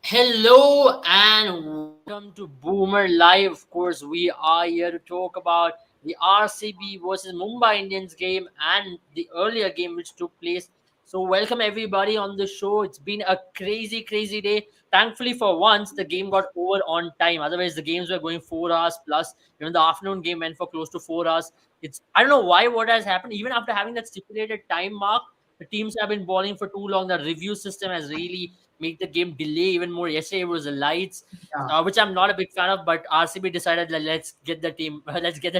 Hello and welcome to Boomer Live. Of course, we are here to talk about the RCB versus Mumbai Indians game and the earlier game which took place. So, welcome everybody on the show. It's been a crazy, crazy day. Thankfully, for once, the game got over on time. Otherwise, the games were going 4 hours plus. The afternoon game went for close to 4 hours. It's I don't know why what has happened. Even after having that stipulated time mark, the teams have been balling for too long. The review system has really make the game delay even more. Yesterday it was the lights, Yeah, which I'm not a big fan of. But RCB decided that let's get the team, let's get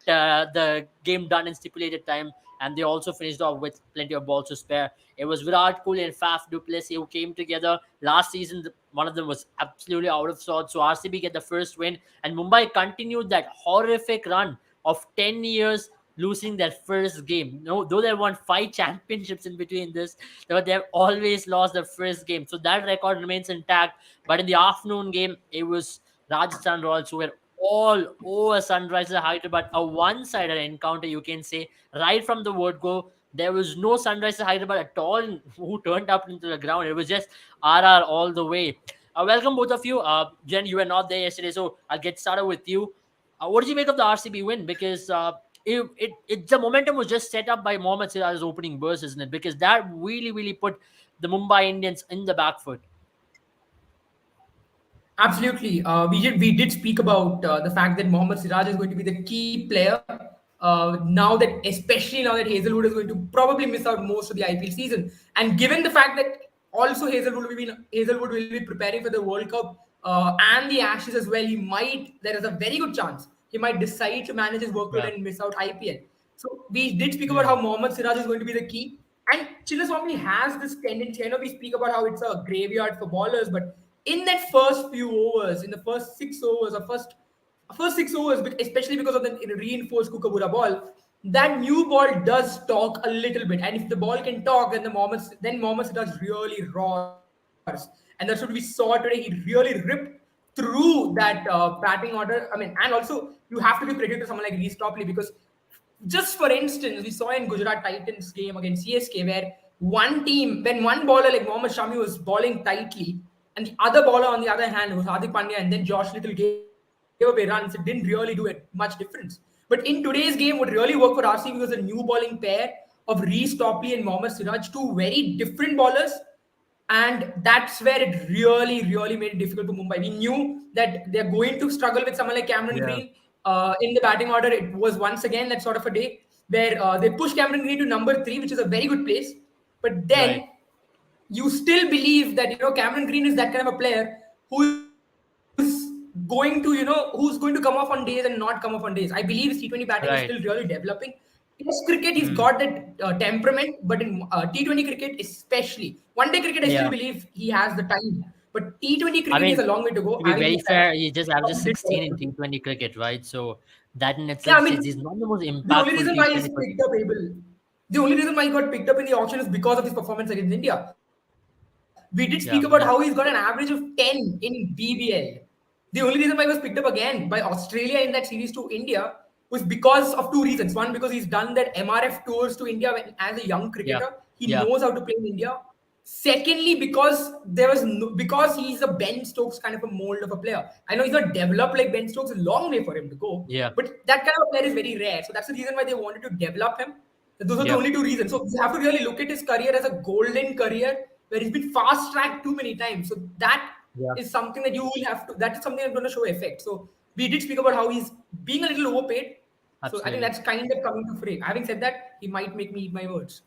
the game done in stipulated time, and they also finished off with plenty of balls to spare. It was Virat Kohli and Faf du Plessis who came together last season. One of them was absolutely out of sorts, so RCB get the first win, and Mumbai continued that horrific run of 10 years losing their first game. No, though they won five championships in between this, but they've always lost their first game. So that record remains intact. But in the afternoon game, it was Rajasthan Royals who were all over Sunrisers Hyderabad, a one-sided encounter, you can say, right from the word go. There was no Sunrisers Hyderabad at all who turned up into the ground. It was just RR all the way. Welcome both of you. Jen, you were not there yesterday, so I'll get started with you. What did you make of the RCB win? Because the momentum was just set up by Mohammad Siraj's opening burst, isn't it? Because that really put the Mumbai Indians in the back foot. absolutely. We did speak about the fact that Mohammad Siraj is going to be the key player. Now that, especially now that Hazelwood is going to probably miss out most of the IPL season, and given the fact that also Hazelwood will be preparing for the World Cup and the Ashes as well, there is a very good chance he might decide to manage his Yeah. workload and miss out IPL. So we did speak about how Hmm. Mohammad Siraj is going to be the key. And Chinnaswamy has this tendency. I know we speak about how it's a graveyard for ballers, but in that first few overs, in the first 6 overs, or first 6 overs, especially because of the reinforced Kookaburra ball, that new ball does talk a little bit. And if the ball can talk, then Mohammad Siraj really roars. And that's what we saw today. He really ripped through that batting order. I mean, and also you have to give credit to someone like Reece Topley because just for instance, we saw in Gujarat Titans game against CSK where one team, when one bowler like Mohammad Shami was bowling tightly, and the other bowler on the other hand was Hardik Pandya, and then Josh Little gave away runs, it didn't really do it much difference. But in today's game, what really worked for RCB was a new bowling pair of Reece Topley and Mohammad Siraj, two very different bowlers, and that's where it really made it difficult for Mumbai. We knew that they're going to struggle with someone like Cameron Yeah. Green in the batting order. It was once again that sort of a day where they pushed Cameron Green to number three, which is a very good place. But Right. then you still believe that Cameron Green is that kind of a player who's going to come off on days and not come off on days. I believe his T20 batting is Right. still really developing. Test cricket, he's Hmm. got that temperament, but in T20 cricket, especially one day cricket, I still Yeah. believe he has the time. But T20 I cricket, he has mean, a long way to go. to be Having very said that, fair, he just averages he did 16 in perfectly. T20 cricket, right? So that in Yeah, I itself says mean, he's not the most the only impactful reason why he's T20 picked up Abel, the only reason why he got picked up in the auction is because of his performance against India. We did speak about how he's got an Yeah. average of 10 in BBL. The only reason why he was picked up again by Australia in that series to India was because of two reasons. One, because he's done that MRF tours to India as a young cricketer. Yeah. He Yeah. knows how to play in India. Secondly, because he's a Ben Stokes kind of a mold of a player. I know he's not developed like Ben Stokes, a long way for him to go, Yeah. but that kind of a player is very rare. So that's the reason why they wanted to develop him. Those are the Yeah. only two reasons. So you have to really look at his career as a golden career where he's been fast tracked too many times. So that Yeah. is something that you will have to. That is something that's going to show effect. So we did speak about how he's being a little overpaid. So I think Absolutely. that's kind of coming to frame. Having said that, he might make me eat my words.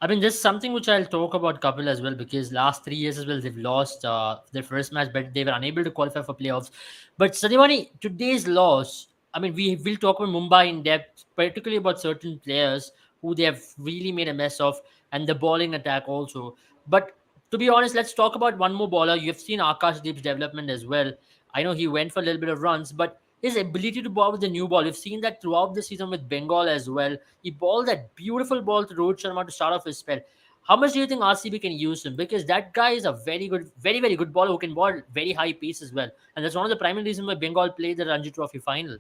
I mean, there's something which I'll talk about Kapil as well because last 3 years as well they've lost their first match, but they were unable to qualify for playoffs. But Satyamani, today's loss. I mean, we will talk about Mumbai in depth, particularly about certain players who they have really made a mess of, and the bowling attack also. But to be honest, let's talk about one more bowler. You've seen Akash Deep's development as well. I know he went for a little bit of runs, but his ability to bowl with the new ball, we've seen that throughout the season with Bengal as well. He bowled that beautiful ball to Rohit Sharma to start off his spell. How much do you think RCB can use him? Because that guy is a very good, very good bowler who can bowl very high pace as well. And that's one of the primary reasons why Bengal played the Ranji Trophy final.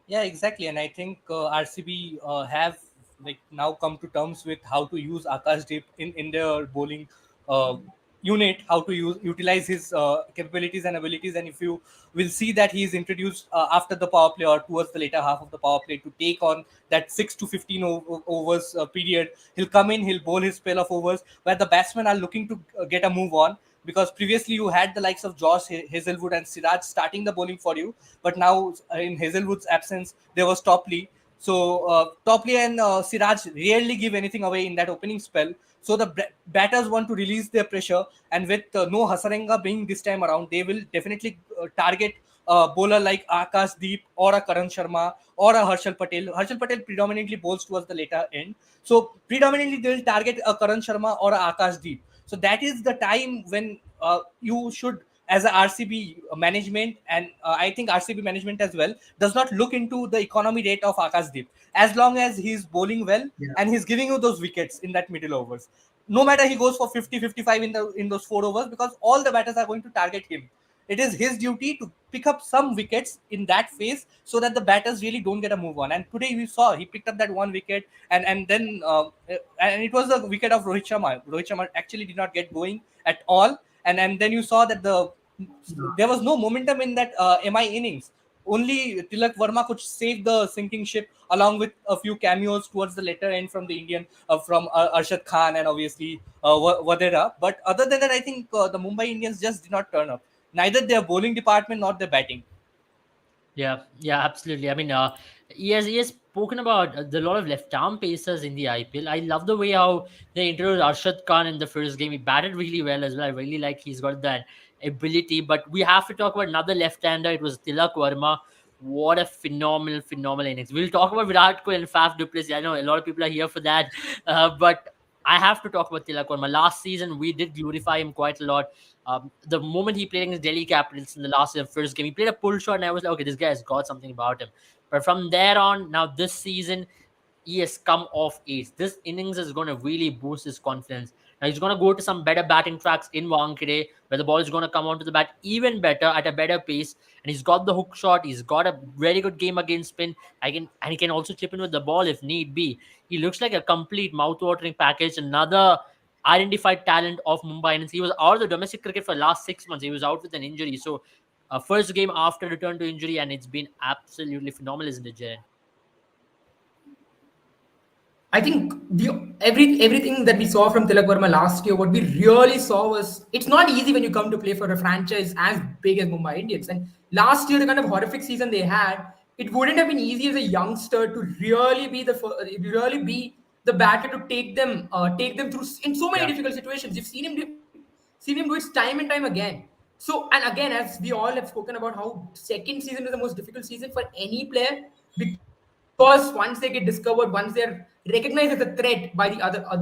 Yeah, exactly. And I think RCB have like now come to terms with how to use Akashdeep in their bowling. unit how to utilize his capabilities and abilities. And if you will see that he is introduced after the power play or towards the later half of the power play to take on that 6 to 15 overs period, he'll come in, he'll bowl his spell of overs where the batsmen are looking to get a move on, because previously you had the likes of Josh Hazelwood and Siraj starting the bowling for you, but now in Hazelwood's absence there was Topley. So Topley and Siraj rarely give anything away in that opening spell. So the batters want to release their pressure, and with no Hasarenga being this time around, they will definitely target a bowler like Akash Deep or a Karan Sharma or a Harshal Patel. Harshal Patel predominantly bowls towards the later end, so predominantly they will target a Karan Sharma or a Akash Deep. So that is the time when you should, as a RCB management, and I think RCB management as well, does not look into the economy rate of Akashdeep. As long as he's bowling well and he's giving you those wickets in that middle overs, no matter he goes for 50, 55 in those 4 overs, because all the batters are going to target him. It is his duty to pick up some wickets in that phase so that the batters really don't get a move on. And today we saw he picked up that one wicket, and then and it was the wicket of Rohit Sharma. Rohit Sharma actually did not get going at all, and then you saw that there was no momentum in that MI innings. Only Tilak Verma could save the sinking ship, along with a few cameos towards the later end from the Indian, from Arshad Khan and obviously Vadera. But other than that, I think the Mumbai Indians just did not turn up. Neither their bowling department nor their batting. Yeah, yeah, absolutely. I mean, he has spoken about the lot of left arm pacers in the IPL. I love the way how they introduced Arshad Khan in the first game. He batted really well as well. I really like he's got that ability. But we have to talk about another left-hander. It was Tilak Verma. What a phenomenal, phenomenal innings. We'll talk about Virat Kohli and Faf du Plessis. I know a lot of people are here for that, but I have to talk about Tilak Verma. Last season, we did glorify him quite a lot. The moment he played against Delhi Capitals in the first game, he played a pull shot, and I was like, okay, this guy has got something about him. But from there on, now this season, he has come off ace. This innings is going to really boost his confidence. Now he's going to go to some better batting tracks in Wankhede, where the ball is going to come onto the bat even better at a better pace. And he's got the hook shot. He's got a very good game against spin. And he can also chip in with the ball if need be. He looks like a complete mouth-watering package. Another identified talent of Mumbai Indians. He was out of the domestic cricket for the last 6 months. He was out with an injury. So first game after return to injury, and it's been absolutely phenomenal, isn't it, Jaren? I think everything that we saw from Tilak Verma last year, what we really saw was it's not easy when you come to play for a franchise as big as Mumbai Indians. And last year, the kind of horrific season they had, it wouldn't have been easy as a youngster to really be the batter to take them through in so many Yeah, difficult situations. You've seen him do it time and time again. So, and again, as we all have spoken about how second season is the most difficult season for any player, because once they get discovered, once they're recognized as a threat by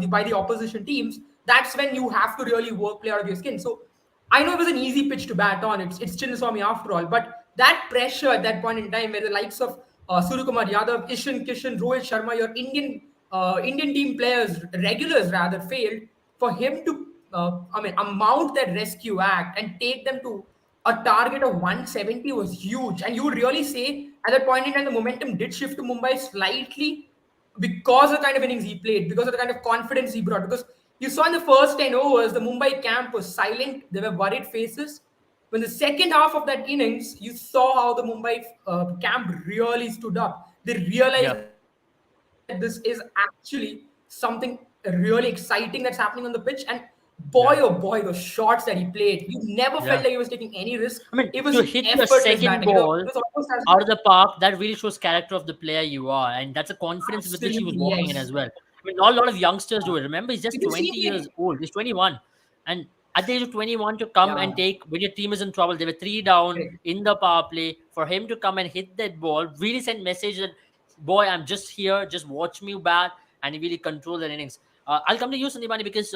by the opposition teams, that's when you have to really work play out of your skin. So I know it was an easy pitch to bat on. It's Chinnaswamy after all, but that pressure at that point in time, where the likes of Suryakumar Yadav, Ishan Kishan, Rohit Sharma, your Indian team players, regulars rather, failed, for him to mount that rescue act and take them to a target of 170 was huge. And you would really say at that point in time, the momentum did shift to Mumbai slightly because of the kind of innings he played, because of the kind of confidence he brought. Because you saw in the first 10 overs, the Mumbai camp was silent. There were worried faces. When the second half of that innings, you saw how the Mumbai camp really stood up. They realized yeah, that this is actually something really exciting that's happening on the pitch. And boy, oh yeah, boy, those shots that he played, you never felt like he was yeah. taking any risk. I It mean, was to hit your effortless batting. second It ball was almost as out of the park, that really shows character of the player you are, and that's a confidence with which he was absolutely walking in yes. as well. I mean, not a lot of youngsters do it. Remember, he's Did just you see 20 him? years old. He's 21, and at the age of 21 to come and Yeah, take when your team is in trouble, they were three down correct. in the power play. For him to come and hit that ball, really send message that, boy, I'm just here, just watch me bat, and he really control the innings. I'll come to you, Sandipani, because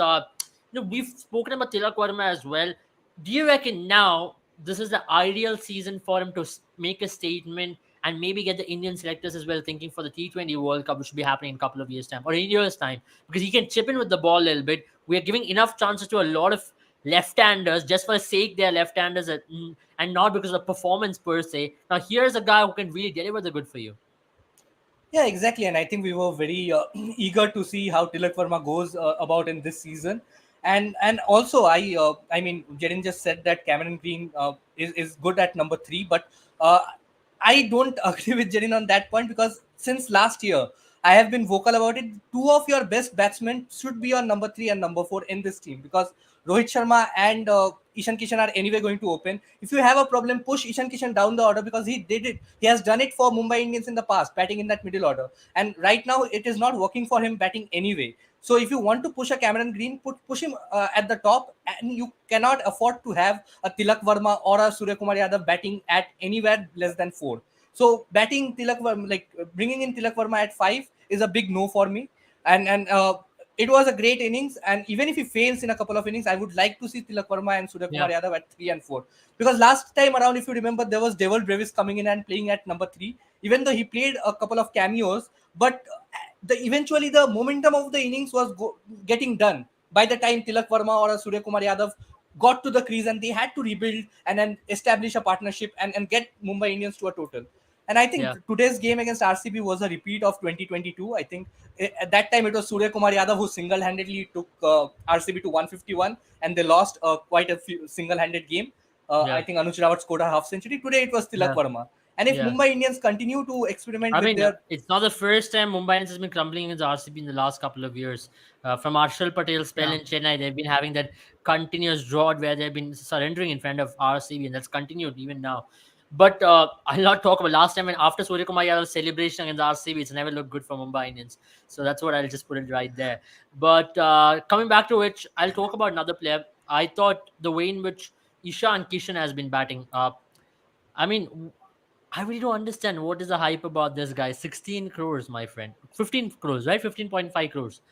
we've spoken about Tilak Verma as well. Do you reckon now this is the ideal season for him to make a statement and maybe get the Indian selectors as well thinking for the T20 World Cup, which should be happening in a couple of years' time or in a year's time? Because he can chip in with the ball a little bit. We are giving enough chances to a lot of left-handers just for the sake they're left-handers and not because of performance per se. Now, here's a guy who can really deliver the good for you. Yeah, exactly. And I think we were very eager to see how Tilak Verma goes about in this season. And also I mean, Jaren just said that Cameron Green is good at number three, but uh, I don't agree with Jaren on that point, because since last year I have been vocal about it. Two of your best batsmen should be on number three and number four in this team, because Rohit Sharma and Ishan Kishan are anyway going to open. If you have a problem, push Ishan Kishan down the order, because he did it. He has done it for Mumbai Indians in the past, batting in that middle order. And right now, it is not working for him batting anyway. So if you want to push a Cameron Green, push him at the top, and you cannot afford to have a Tilak Verma or a Surya Kumar Yadav batting at anywhere less than four. So batting Tilak Verma, like bringing in Tilak Verma at five, is a big no for me. And it was a great innings, and even if he fails in a couple of innings, I would like to see Tilak Verma and Surya Kumar Yeah, Yadav at 3 and 4, because last time around, if you remember, there was Devil Brevis coming in and playing at number three, even though he played a couple of cameos, but eventually the momentum of the innings was getting done by the time Tilak Verma or Surya Kumar Yadav got to the crease, and they had to rebuild and then establish a partnership and get Mumbai Indians to a total. And I think yeah, today's game against RCB was a repeat of 2022. I think at that time it was Surya Kumar Yadav who single-handedly took RCB to 151, and they lost quite a few single-handed game. I yeah, think Anuj Rawat scored a half century. Today it was Tilak yeah, Verma. And if yeah. Mumbai Indians continue to experiment I with mean, their it's not the first time Mumbai Indians has been crumbling against RCB in the last couple of years. From Arshal Patel's spell Yeah. in Chennai, they've been having that continuous drought where they've been surrendering in front of RCB, and that's continued even now. But I'll not talk about last time, when after Surya Kumar Yadav's celebration against RCB, it's never looked good for Mumbai Indians. So that's what I'll just put it right there. But coming back to which, I'll talk about another player. I thought the way in which Ishan Kishan has been batting. I mean, I really don't understand what is the hype about this guy. 16 crores, my friend. 15 crores, right? 15.5 crores.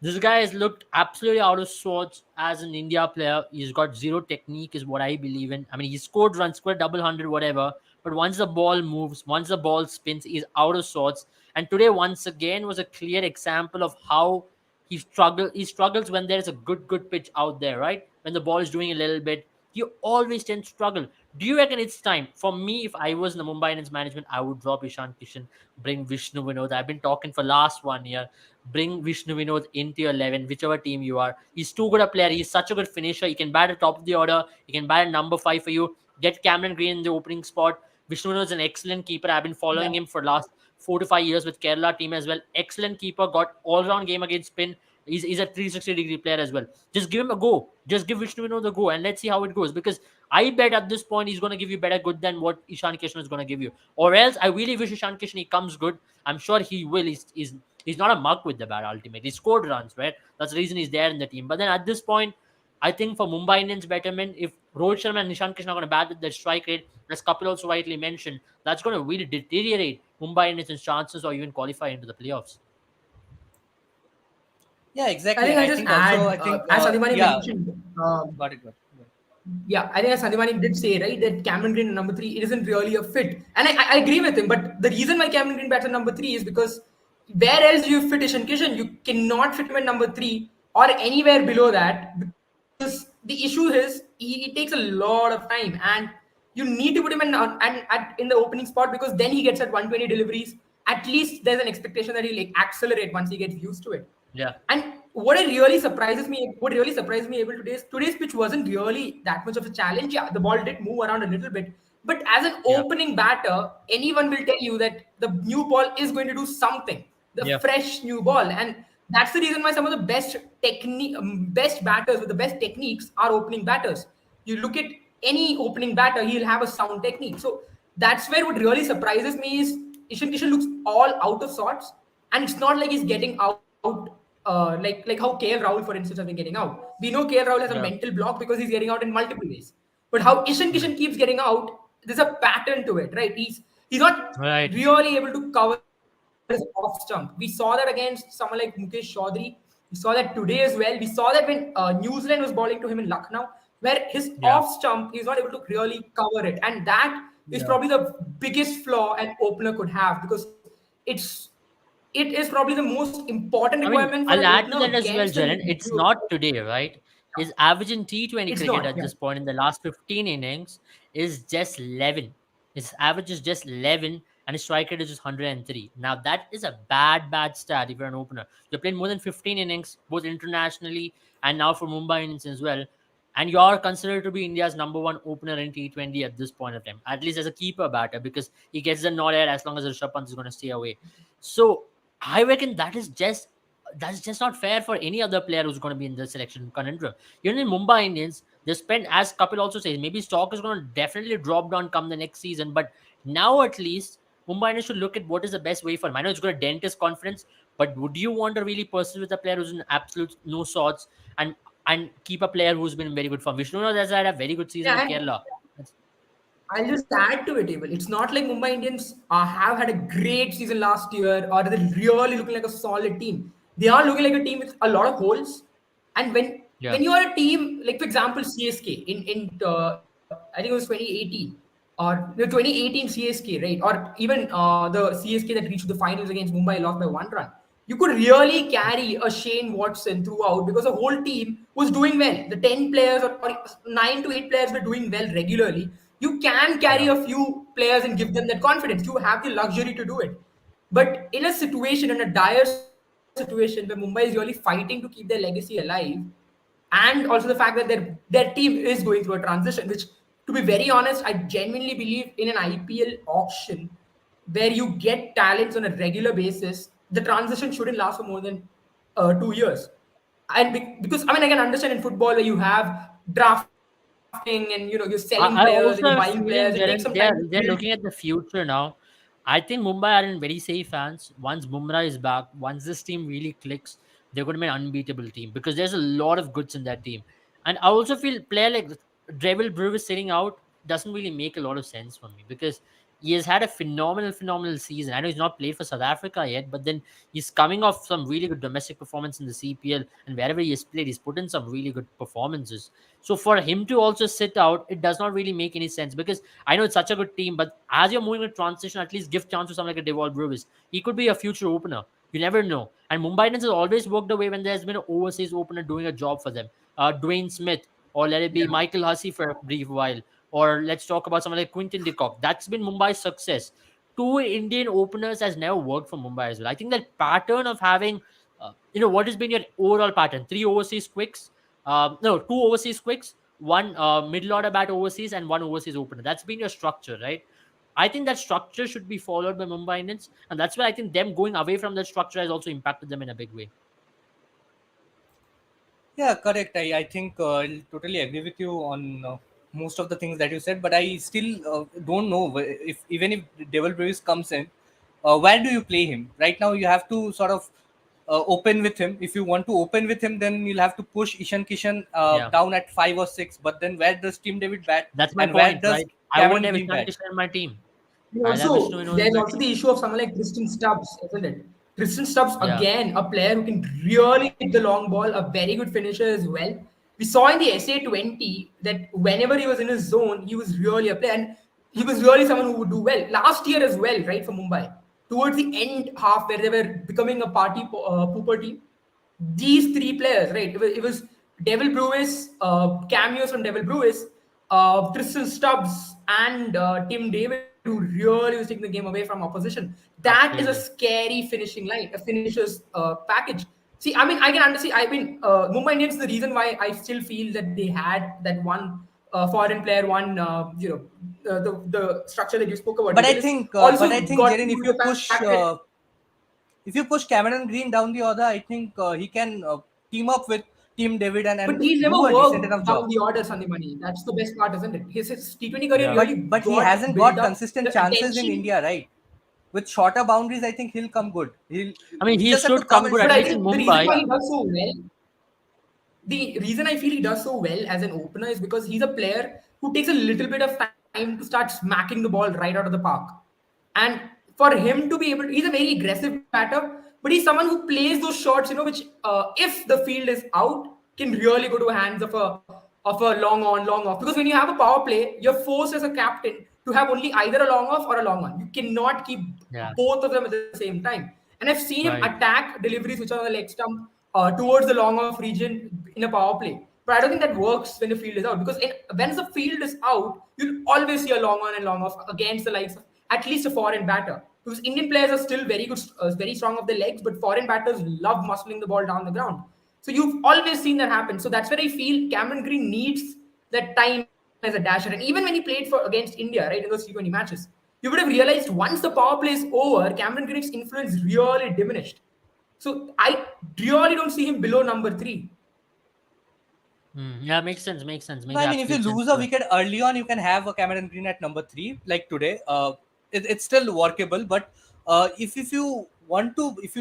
This guy has looked absolutely out of sorts as an India player. He's got zero technique, is what I believe in. I mean, he scored runs, scored double hundred, whatever. But once the ball moves, once the ball spins, he's out of sorts. And today, once again, was a clear example of how he struggles when there's a good pitch out there, right? When the ball is doing a little bit, he always tends to struggle. Do you reckon it's time for me? If I was in the Mumbai Indians management, I would drop Ishan Kishan, bring Vishnu Vinod. I've been talking for last 1 year. Bring Vishnu Vinod into your 11, whichever team you are. He's too good a player. He's such a good finisher. He can bat at top of the order. He can bat at number five for you. Get Cameron Green in the opening spot. Vishnu Vinod is an excellent keeper. I've been following Yeah. him for last 4 to 5 years with Kerala team as well. Excellent keeper. Got all round game against spin. He's a 360-degree player as well. Just give him a go. Just give Vishnu Vinod a go, and let's see how it goes. Because I bet at this point he's going to give you better good than what Ishan Kishan is going to give you. Or else, I really wish Ishan Kishan he comes good. I'm sure he will. He's not a mug with the bat ultimately. He scored runs, right? That's the reason he's there in the team. But then at this point, I think for Mumbai Indians betterment, if Rohit Sharma and Nishan Krishna are going to bat with their strike rate, as Kapil also rightly mentioned, that's going to really deteriorate Mumbai Indians' chances or even qualify into the playoffs. yeah, I exactly. think And I'll I just think also add, I think as Adhimani yeah, mentioned, got it. yeah, I think as Sandhimani did say, right, that Cameron Green at number three, it isn't really a fit. And I agree with him, but the reason why Cameron Green bats at number three is because where else you fit Ishan Kishan? You cannot fit him at number three or anywhere below that, because the issue is he takes a lot of time, and you need to put him in the opening spot, because then he gets at 120 deliveries. At least there's an expectation that he'll like accelerate once he gets used to it. Yeah, And what really surprised me able today's pitch wasn't really that much of a challenge. Yeah, the ball did move around a little bit, but as an yeah, opening batter, anyone will tell you that the new ball is going to do something, the yeah, fresh new ball, and that's the reason why some of the best batters with the best techniques are opening batters. You look at any opening batter, he'll have a sound technique. So that's where what really surprises me is Ishan Kishan looks all out of sorts, and it's not like he's getting out like how KL Rahul, for instance, has been getting out. We know KL Rahul has a yeah. mental block because he's getting out in multiple ways. But how Ishan Right. Kishan keeps getting out, there's a pattern to it, right? He's not Right. really able to cover his off stump. We saw that against someone like Mukesh Chaudhary. We saw that today as well. We saw that when New Zealand was bowling to him in Lucknow, where his off Yeah. stump he's not able to really cover it, and that is Yeah. probably the biggest flaw an opener could have, because it is probably the most important I requirement mean, for an I'll opener add to that as against well, a Jaren. new It's opponent. not today, right? His average in T20 It's cricket not. at Yeah. this point in the last 15 innings is just 11. His average is just 11. and his strike rate is just 103. Now that is a bad stat if you're an opener. You're playing more than 15 innings, both internationally and now for Mumbai Indians as well. And you're considered to be India's number one opener in T20 at this point of time, at least as a keeper batter, because he gets the nod here as long as Rishabh Pant is going to stay away. So I reckon that's just not fair for any other player who's going to be in the selection conundrum. Even in Mumbai Indians, they spend, as Kapil also says, maybe stock is going to definitely drop down come the next season. But now at least Mumbai Indians should look at what is the best way for him. I know it's going to dent his confidence, but would you want to really pursue with a player who's in absolute no sorts and keep a player who's been in very good form? Vishnu has had a very good season with Yeah, Kerala. That's, I'll just add to it, Abel. It's not like Mumbai Indians have had a great season last year or they're really looking like a solid team. They are looking like a team with a lot of holes. And yeah, when you are a team, like for example, CSK in I think it was 2018 or no, 2018 CSK, right? Or even the CSK that reached the finals against Mumbai lost by 1 run. You could really carry a Shane Watson throughout because the whole team was doing well. The 10 players or 9 to 8 players were doing well regularly. You can carry yeah. a few players and give them that confidence. You have the luxury to do it. But in a situation, in a dire situation where Mumbai is really fighting to keep their legacy alive, and also the fact that their team is going through a transition, which, to be very honest, I genuinely believe in an IPL auction where you get talents on a regular basis, the transition shouldn't last for more than 2 years. And because I mean, I can understand in football where you have drafting and you're selling players and you're buying I players. It also takes have a some time to feeling build. they're looking at the future now. I think Mumbai are in very safe hands. Once Bumrah is back, once this team really clicks, they're going to be an unbeatable team because there's a lot of goods in that team. And I also feel player like Devil Brew is sitting out doesn't really make a lot of sense for me because he has had a phenomenal season. I know he's not played for South Africa yet, but then he's coming off some really good domestic performance in the CPL, and wherever he has played, he's put in some really good performances. So for him to also sit out, it does not really make any sense because I know it's such a good team, but as you're moving to transition, at least give chance to someone like a Deval Brewis. He could be a future opener. You never know. And Mumbai Indians has always worked away when there's been an overseas opener doing a job for them. Dwayne Smith, or let it be Yeah. Michael Hussey for a brief while, or let's talk about someone like Quinton de Kock. That's been Mumbai's success. Two Indian openers has never worked for Mumbai as well. I think that pattern of having, what has been your overall pattern? Three overseas quicks, no, two overseas quicks, one middle order bat overseas, and one overseas opener. That's been your structure, right? I think that structure should be followed by Mumbai Indians, and that's why I think them going away from that structure has also impacted them in a big way. Yeah, correct. I think I'll totally agree with you on most of the things that you said, but I still don't know if even if Devil Brevis comes in, where do you play him? Right now, you have to sort of open with him. If you want to open with him, then you'll have to push Ishan Kishan Yeah, down at 5 or 6. But then where does Tim David bat that's my and where point, does right? I won't Cameron have Green Ishan bat? Kishan in my team. And I'll have Vishnu also, in there's my also team. the issue of someone like Tristan Stubbs, isn't it? Tristan Stubbs, Yeah, again, a player who can really hit the long ball, a very good finisher as well. We saw in the SA20 that whenever he was in his zone, he was really a player. And he was really someone who would do well. Last year as well, right, for Mumbai. Towards the end half, where they were becoming a pooper team, these three players, right? It was Devil Brewis, cameos from Devil Brewis, Tristan Stubbs, and Tim David, who really was taking the game away from opposition. That is a absolutely. scary finishing line, a finisher's package. See, I mean, I can understand. I mean, Mumbai Indians, the reason why I still feel that they had that one foreign player, one, the structure that you spoke about, But I Devil, is think, also got to Jaren, do with the fact that if you push Cameron Green down the order, I think he can team up with Team David but and he's never do a decent worked enough down job. the orders on the money. That's the best part, isn't it? His T20 career Yeah. really But he got hasn't built got up. consistent The chances in attention, India, right? With shorter boundaries, I think he'll come good. I mean, He he just have to should come come and good but at I shoot least in it. think the reason Mumbai. why he does so well, the reason I feel he does so well as an opener is because he's a player who takes a little bit of time to start smacking the ball right out of the park. And for him to be able, he's a very aggressive batter, but he's someone who plays those shots, which if the field is out, can really go to hands of a long off. Because when you have a power play, you're forced as a captain to have only either a long off or a long on. You cannot keep Yeah, both of them at the same time. And I've seen him right. attack deliveries which are on the leg stump towards the long off region in a power play. But I don't think that works when the field is out because when the field is out, you'll always see a long on and long off against the likes of at least a foreign batter. Because Indian players are still very good, very strong of the legs, but foreign batters love muscling the ball down the ground. So you've always seen that happen. So that's where I feel Cameron Green needs that time as a dasher. And even when he played for against India, right, in those T20 matches, you would have realized once the power play is over, Cameron Green's influence really diminished. So I really don't see him below number three. Yeah, makes sense. Makes sense. No, Makes I mean, if you absolute sense. lose a wicket early on, you can have a Cameron Green at number three, like today. It's still workable, but if you want to, if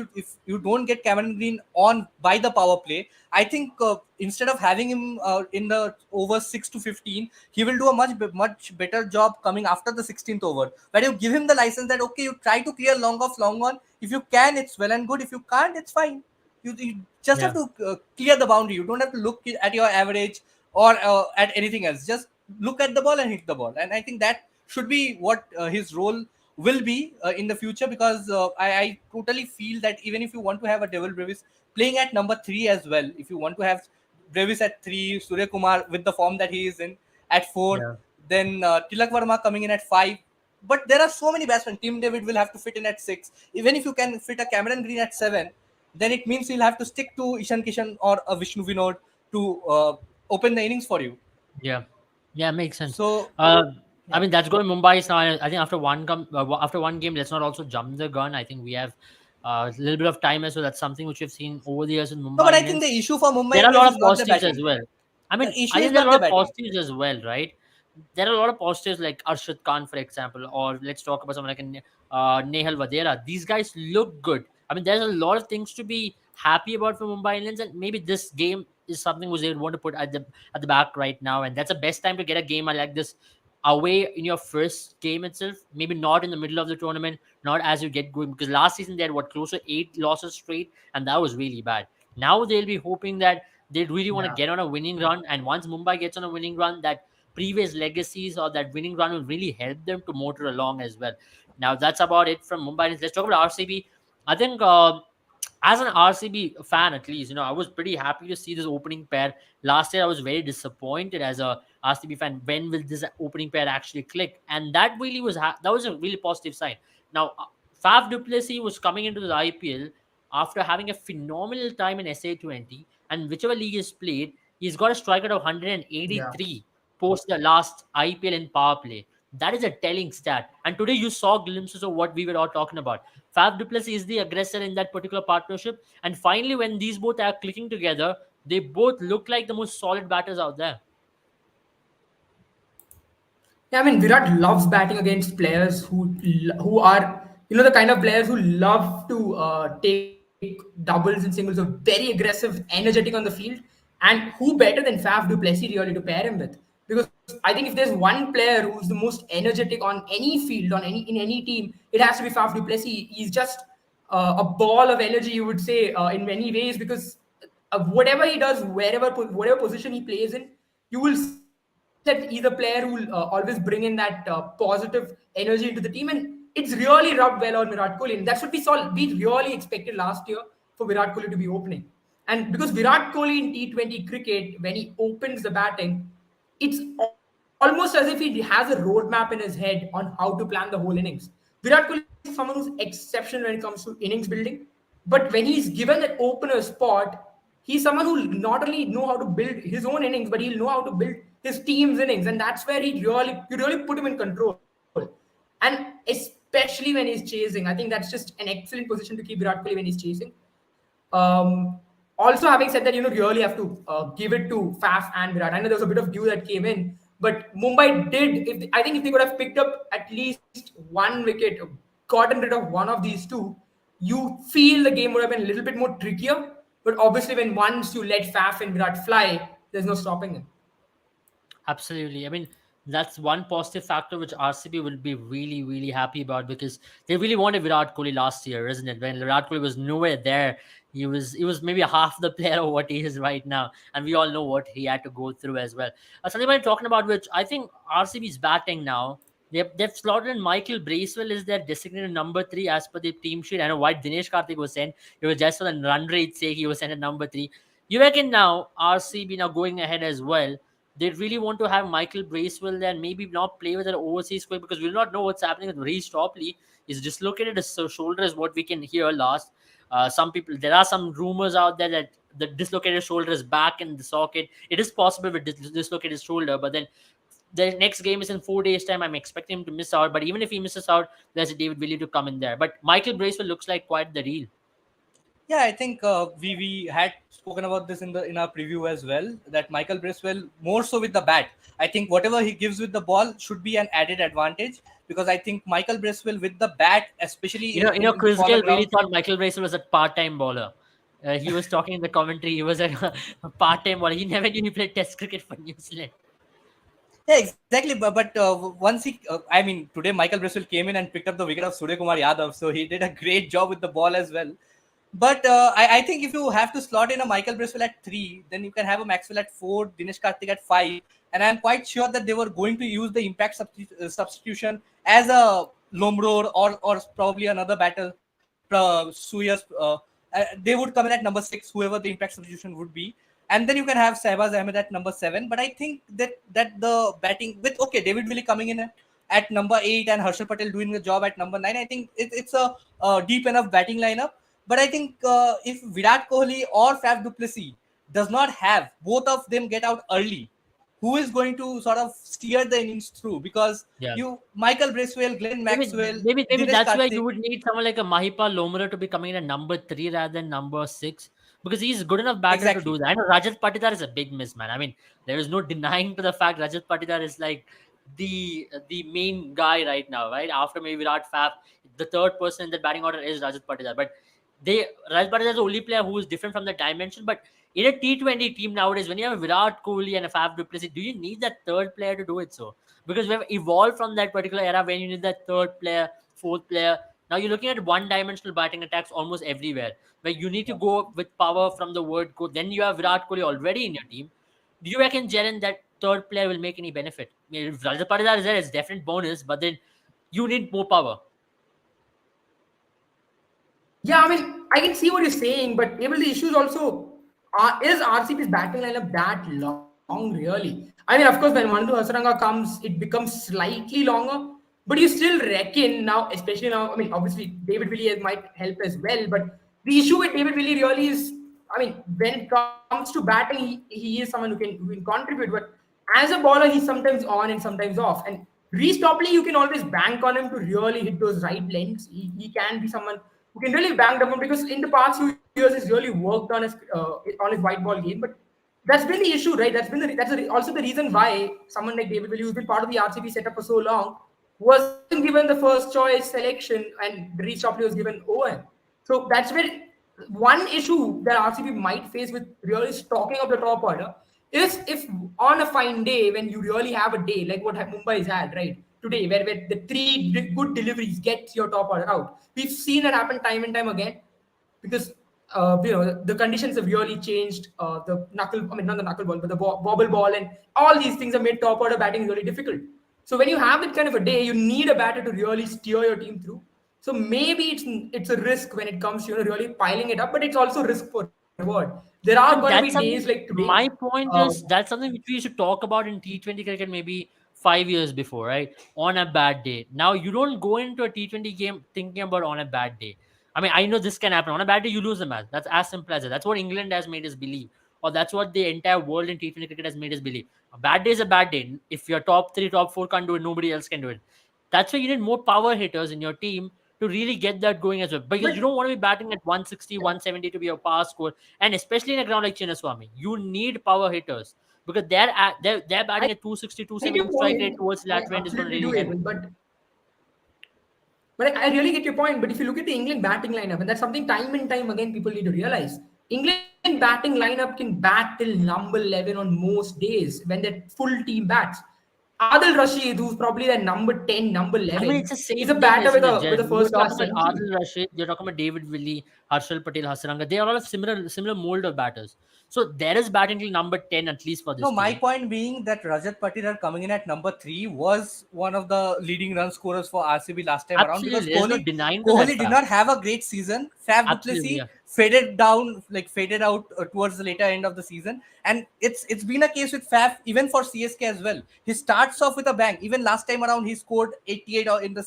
you don't get Cameron Green on by the power play, I think instead of having him in the over 6 to 15, he will do a much better job coming after the 16th over, where you give him the license that okay, you try to clear long off, long on. If you can, it's well and good. If you can't, it's fine. You just have Yeah. to clear the boundary. You don't have to look at your average or at anything else. Just look at the ball and hit the ball. And I think that should be what his role will be in the future, because I totally feel that even if you want to have a Devil Brevis playing at number three as well, if you want to have Brevis at three, Surya Kumar with the form that he is in at four, Yeah. then Tilak Varma coming in at five. But there are so many batsmen. Tim David will have to fit in at six. Even if you can fit a Cameron Green at seven, then it means you'll have to stick to Ishan Kishan or a Vishnu Vinod to open the innings for you. Yeah. Yeah, makes sense. So, Uh, I yeah. mean that's going Mumbai now. I think after one game, let's not also jump the gun. I think we have a little bit of time as well. That's something which we've seen over the years in No, but Mumbai I think Indians. the issue for Mumbai There are a Indians lot is of not the positives as batting. well. I The mean, issue I is think there are not a the lot of batting. positives as well, right? There are a lot of positives like Arshad Khan, for example, or let's talk about someone like Nehal Vadera. These guys look good. I mean, there's a lot of things to be happy about for Mumbai Indians, and maybe this game is something which they would want to put at the back right now, and that's the best time to get a game like this away in your first game itself. Maybe not in the middle of the tournament, not as you get going, because last season they had what close to 8 losses straight, and that was really bad. Now they'll be hoping that they really want to Yeah. get on a winning run, and once Mumbai gets on a winning run, that previous legacies or that winning run will really help them to motor along as well. Now that's about it from Mumbai. Let's talk about RCB. I think as an RCB fan, at least, I was pretty happy to see this opening pair. Last year, I was very disappointed as a RCB fan. When will this opening pair actually click? And that really was that was a really positive sign. Now, Faf du Plessis was coming into the IPL after having a phenomenal time in SA20, and whichever league he's played, he's got a strike rate of Yeah. 183 post the last IPL in power play. That is a telling stat. And today you saw glimpses of what we were all talking about. Fab du Plessis is the aggressor in that particular partnership. And finally, when these both are clicking together, they both look like the most solid batters out there. Yeah, I mean, Virat loves batting against players who are the kind of players who love to take doubles and singles, are very aggressive, energetic on the field, and who better than Faf du Plessis really to pair him with? Because I think if there's one player who's the most energetic on any field, in any team, it has to be Faf du Plessis. He's just a ball of energy, you would say, in many ways, because whatever he does, whatever position he plays in, you will see that he's a player who will always bring in that positive energy into the team, and it's really rubbed well on Virat Kohli. And that's what we saw. We really expected last year for Virat Kohli to be opening, and because Virat Kohli in T20 cricket, when he opens the batting, it's almost as if he has a roadmap in his head on how to plan the whole innings. Virat Kohli is someone who's exceptional when it comes to innings building, but when he's given that opener spot, he's someone who not only know how to build his own innings, but he'll know how to build his team's innings, and that's where you really put him in control. And especially when he's chasing, I think that's just an excellent position to keep Virat Kohli when he's chasing. Um, Also, having said that, really have to give it to Faf and Virat. I know there was a bit of dew that came in, but Mumbai did. I think if they could have picked up at least one wicket, gotten rid of one of these two, you feel the game would have been a little bit more trickier. But obviously, when once you let Faf and Virat fly, there's no stopping them. Absolutely. I mean, that's one positive factor which RCB will be really, really happy about, because they really wanted Virat Kohli last year, isn't it? When Virat Kohli was nowhere there, he was maybe half the player of what he is right now, and we all know what he had to go through as well. Something I'm talking about, which I think RCB's batting now. They've slotted in Michael Bracewell is their designated number three as per the team sheet. I know why Dinesh Karthik was sent. It was just for the run rate sake he was sent at number three. You reckon now RCB now going ahead as well? they really want to have Michael Bracewell there and maybe not play with an overseas squad because we do not know what's happening with Reece Topley. He's dislocated his shoulder, is what we can hear last. Some people, there are some rumors out there that the dislocated shoulder is back in the socket. It is possible with dislocated shoulder, but then the next game is in 4 days' time. I'm expecting him to miss out, but even if he misses out, there's a David Willie to come in there. But Michael Bracewell looks like quite the real. Yeah, I think we had spoken about this in our preview as well. That Michael Bracewell more so with the bat. I think whatever he gives with the ball should be an added advantage because I think Michael Bracewell with the bat, especially in the Chris smaller Gale really grounds. thought Michael Bracewell was a part-time bowler. He was talking in the commentary. He was a part-time bowler. He never knew he played Test cricket for New Zealand. Yeah, exactly. But once I mean, today Michael Bracewell came in and picked up the wicket of Surya Kumar Yadav, so he did a great job with the ball as well. But I think if you have to slot in a Michael Bracewell at 3, then you can have a Maxwell at 4, Dinesh Karthik at 5, and I'm quite sure that they were going to use the impact substitution as a Lomror or probably another batter, Suyas. They would come in at number 6, whoever the impact substitution would be, and then you can have Shahbaz Ahmed at number 7. But I think that the batting with David Willey coming in at number 8 and Harshal Patel doing the job at number 9, I think it's a deep enough batting lineup. But I think if Virat Kohli or Faf du Plessis does not have both of them get out early, who is going to sort of steer the innings through? Because Yeah. Michael Bracewell, Glenn Maybe, Maxwell, maybe Dinesh that's where you Karthik. would need someone like a Mahipa Lomara to be coming in at number 3 rather than number 6 because he's good enough batter to do Exactly. that. I know Rajat Patidar is a big miss, man. I mean, there is no denying to the fact Rajat Patidar is like the main guy right now, right? After maybe Virat Faf, the third person in the batting order is Rajat Patidar. But Rajat Patidar is the only player who is different from the dimension. But in a T20 team nowadays, when you have Virat Kohli and a Faf du Plessis, do you need that third player to do it so? Because we have evolved from that particular era when you need that third player, fourth player. Now you're looking at one-dimensional batting attacks almost everywhere, where you need to go with power from the word go. Then you have Virat Kohli already in your team. Do you reckon, Jaren, that third player will make any benefit? I mean, if Rajat Patidar is there, it's definite bonus, but then you need more power. Yeah, I mean, I can see what you're saying, but maybe the issue is also is RCB's batting lineup that long, really? I mean, of course, when Mandu Hasaranga comes, it becomes slightly longer, but you still reckon now, especially now, I mean, obviously, David Willey might help as well, but the issue with David Willey really is, I mean, when it comes to batting, he is someone who can contribute, but as a bowler, he's sometimes on and sometimes off. And Reece Topley, you can always bank on him to really hit those right lengths. He can be someone who can really bank them on because in the past few years he's really worked on his white ball game. But that's been the issue, right? Also the reason why someone like David Willey, who's been part of the RCB setup for so long, wasn't given the first choice selection, and Reece Topley was given over him. So that's where one issue that RCB might face with really stocking up the top order is if on a fine day when you really have a day like what Mumbai's had right today, where the good deliveries get your top order out. We've seen it happen time and time again because the conditions have really changed. The knuckle, I mean not the knuckle ball, but the bobble ball and all these things have made top order batting really difficult. So when you have that kind of a day, you need a batter to really steer your team through. So maybe it's a risk when it comes to really piling it up, but it's also risk for reward. There are going to But be that's days something. like today. My point Uh, is that's something which we should talk about in T20 cricket maybe 5 years before, right? On a bad day. Now you don't go into a T20 game thinking about on a bad day. I mean, I know this can happen. On a bad day, you lose the match. That's as simple as it. That's what England has made us believe, or that's what the entire world in T20 cricket has made us believe. A bad day is a bad day. If your top 3, top 4 can't do it, nobody else can do it. That's why you need more power hitters in your team to really get that going as well. Because you but don't want to be batting at 160, 170 to be a power score. And especially in a ground like Chinnaswamy, you need power hitters because they're batting at 260, I get 270 your strike rate point. towards the I lateral end is going to absolutely really do, help. Abel. But I really get your point. But if you look at the England batting lineup, and that's something time and time again people need to realize, England batting lineup can bat till number 11 on most days when their full team bats. Adil Rashid, who's probably their number 10, number I mean, it's 11, the is same a thing, batter isn't it, with Jen? a You were first talking class about century. Adil Rashid, you're talking about David Willey, Harshal Patel, Hasaranga. They are all of similar mold of batters. So there is batting till number 10 at least for No, this my team. point being that Rajat Patidar coming in at number 3 was one of the leading run scorers for RCB last time around because Absolutely. There's no denying to that Kohli did fact. not have a great season. Faf du Absolutely. Plessis Yeah. faded out towards the later end of the season. And it's been a case with Faf even for CSK as well. He starts off with a bang. Even last time around, he scored 88 in the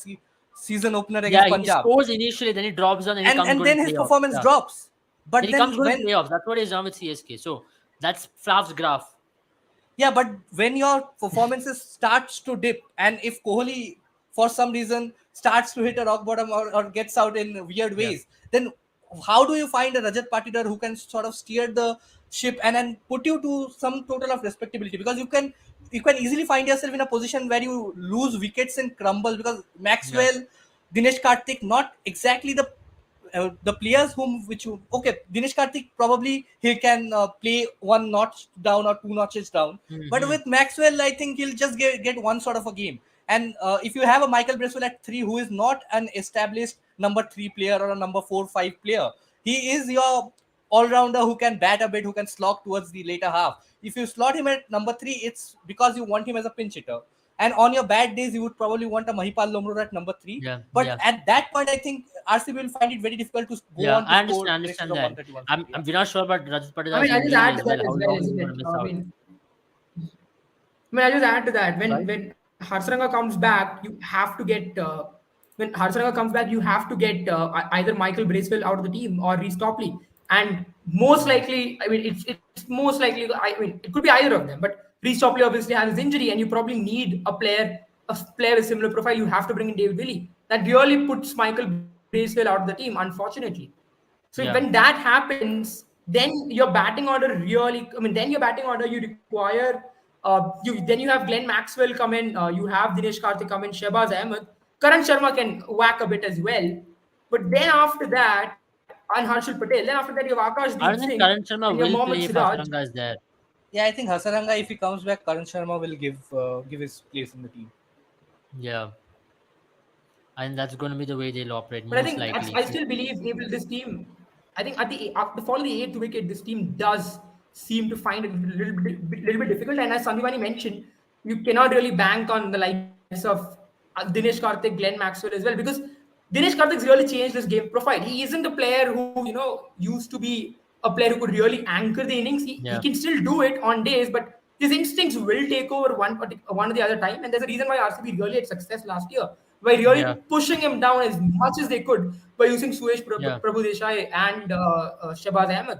season opener Yeah, against he Punjab, scores initially, then he drops down, and he comes and good in then his playoffs. performance Yeah, drops. then But he comes then good in when playoffs. That's what he's done with CSK. So that's Flav's graph. Yeah, but when your performances starts to dip, and if Kohli for some reason starts to hit a rock bottom, or gets out in weird Yeah. ways, then how do you find a Rajat Patidar who can sort of steer the ship and then put you to some total of respectability? Because you can easily find yourself in a position where you lose wickets and crumble, because Yeah. Maxwell, Dinesh Karthik, not exactly the players okay, Dinesh Karthik probably he can play one notch down or two notches down, but Hmm. with Maxwell I think he'll just get one sort of a game. And if you have a Michael Bracewell at 3, who is not an established number 3 player or a number 4 5 player, he is your all-rounder who can bat a bit, who can slog towards the later half. If you slot him at number 3, it's because you want him as a pinch hitter. And on your bad days, you would probably want a Mahipal Lomro at number 3. Yeah. But Yeah. at that point, I think RCB will find it very difficult to go Yeah. on to I score understand. I in excess understand of that. 130, I'm 140. Yeah. I'm we're not sure about Rajat I Patidar's mean, I'll just injury add as to well. that as How well, long he's isn't going to it? miss I out? mean, I'll just add to that. When Right. when Harsaranga comes back, you have to get when Harsaranga comes back, you have to get either Michael Bracewell out of the team or Reece Topley. And most Mm. likely, I mean, it's most likely. I mean, it could be either of them. But Reece Topley obviously has his injury, and you probably need a player with similar profile. You have to bring in David Willey. That really puts Michael Bracewell out of the team, unfortunately. So when Yeah. that happens, then your batting order really, I mean, then your batting order you require. You then you have Glenn Maxwell come in. You have Dinesh Karthik come in. Shehbaz Ahmed, Karan Sharma can whack a bit as well. But then after that, and Harshal Patel. Then after that, you have Akashdeep I Singh don't think and Karan you have Sharma Mohammad will play if Siraj. Hasaranga is there. Yeah, I think Hasaranga, if he comes back, Karan Sharma will give his place in the team. Yeah. And that's going to be the way they'll operate, But I most think likely. I still believe they will. This team, I think at the following the eighth wicket, this team does seem to find it a little bit difficult. And as Sandhivani mentioned, you cannot really bank on the likes of Dinesh Karthik, Glenn Maxwell as well, because Dinesh Karthik's really changed his game profile. He isn't a player who used to be a player who could really anchor the innings. He Yeah. can still do it on days, but his instincts will take over one or the other time. And there's a reason why RCB really had success last year by really Yeah. pushing him down as much as they could by using Suyesh Yeah. Prabhu Desai and Shehbaz Ahmed.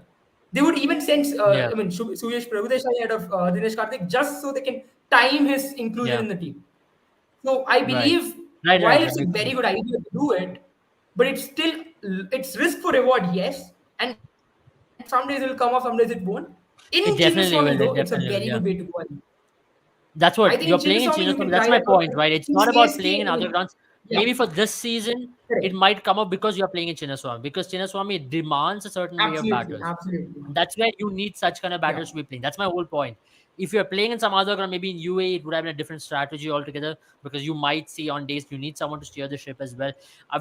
They would even send, Yeah. Suyesh Prabhu Desai ahead of Dinesh Karthik just so they can time his inclusion Yeah. in the team. So I Right. believe Right. Right. while That it's a makes very sense. good idea to do it, but it's risk for reward, yes. And some days it'll come off, some days it won't. In Chinnaswamy It though, it's a definitely will. very It good way to definitely go. will. Yeah. I That's think in what you're playing Chinnaswamy in you can Chinnaswamy. try That's that. my point, right? In It's not about CSK, I playing in mean, other grounds. yeah, Maybe for this season, correct. it might come up because you're playing in Chinnaswamy. Because Chinnaswamy demands a certain way of Absolutely, batters. absolutely. And that's where you need such kind of Yeah. batters to be playing. That's my whole point. If you're playing in some other ground, maybe in UAE, it would have been a different strategy altogether because you might see on days you need someone to steer the ship as well.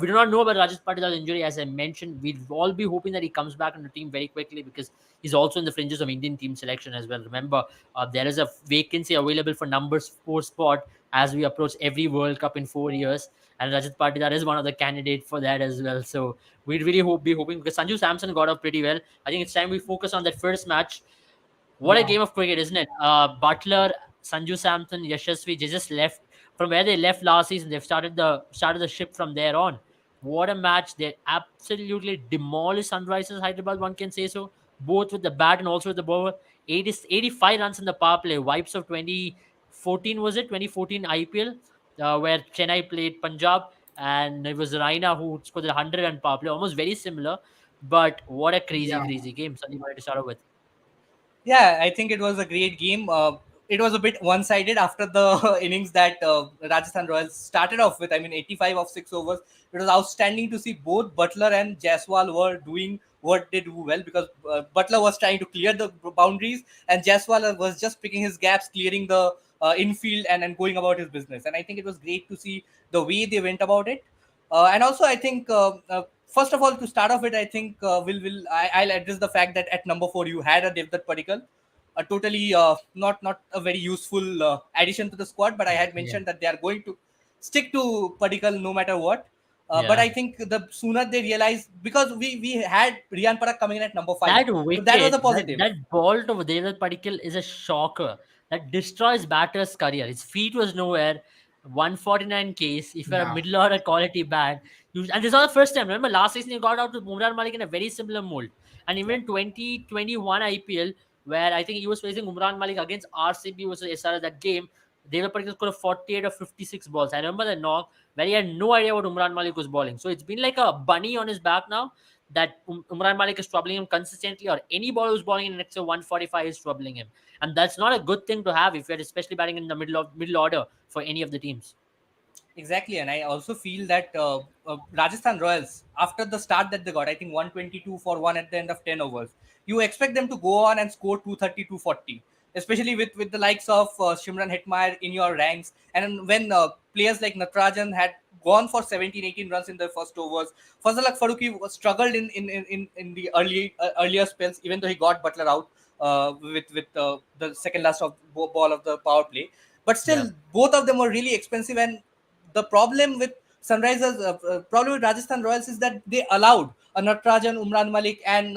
We do not know about Rajat Patidar's injury. As I mentioned, we'd all be hoping that he comes back in the team very quickly because he's also in the fringes of Indian team selection as well. Remember, there is a vacancy available for number 4 spot as we approach every World Cup in 4 years. And Rajat Patidar is one of the candidates for that as well. So we'd really be hoping because Sanju Samson got off pretty well. I think it's time we focus on that first match. What a Yeah. game of cricket, isn't it? Butler, Sanju Samson, Yashasvi, they just left from where they left last season. They've started the ship from there on. What a match! They absolutely demolished Sunrisers Hyderabad. One can say so, both with the bat and also with the ball. 85 runs in the power play. Wipes of 2014 was it? 2014 IPL, where Chennai played Punjab, and it was Raina who scored 100 run power play. Almost very similar, but what a crazy, Yeah. crazy game. Something to start off with. Yeah, I think it was a great game. It was a bit one-sided after the innings that Rajasthan Royals started off with. I mean, 85 of 6 overs. It was outstanding to see both Butler and Jaiswal were doing what they do well, because Butler was trying to clear the boundaries and Jaiswal was just picking his gaps, clearing the infield and going about his business. And I think it was great to see the way they went about it. And also, I think first of all, to start off with, I think I'll address the fact that at number 4 you had a Devdutt Padikkal, a totally not a very useful addition to the squad. But I had Yeah. mentioned that they are going to stick to Padikkal no matter what. But Yeah. I think the sooner they realize, because we had Riyan Parak coming in at number five, That so that was a wicket, positive. that ball to Devdutt Padikkal is a shocker. That destroys batter's career. His feet was nowhere. 149 Ks. If you're a Yeah. middle order quality bat, and this is not the first time. Remember, last season he got out with Umran Malik in a very similar mold. And even Yeah. in 2021 IPL, where I think he was facing Umran Malik against RCB versus SRH, that game, Devdutt Padikkal scored 48 or 56 balls. I remember the knock where he had no idea what Umran Malik was bowling. So it's been like a bunny on his back now that Umran Malik is troubling him consistently, or any ball who's bowling in next to 145 is troubling him, and that's not a good thing to have if you're especially batting in the middle order for any of the teams. Exactly, and I also feel that Rajasthan Royals, after the start that they got, I think 122 for one at the end of 10 overs, you expect them to go on and score 230, 240, especially with the likes of Shimran Hetmeyer in your ranks. And when players like Natarajan had gone for 17, 18 runs in the first overs, Fazalak Faruqi struggled in the earlier spells, even though he got Butler out with the second last of ball of the power play. But Yeah, still, both of them were really expensive, and the problem with Rajasthan Royals is that they allowed Natarajan, Umran Malik, and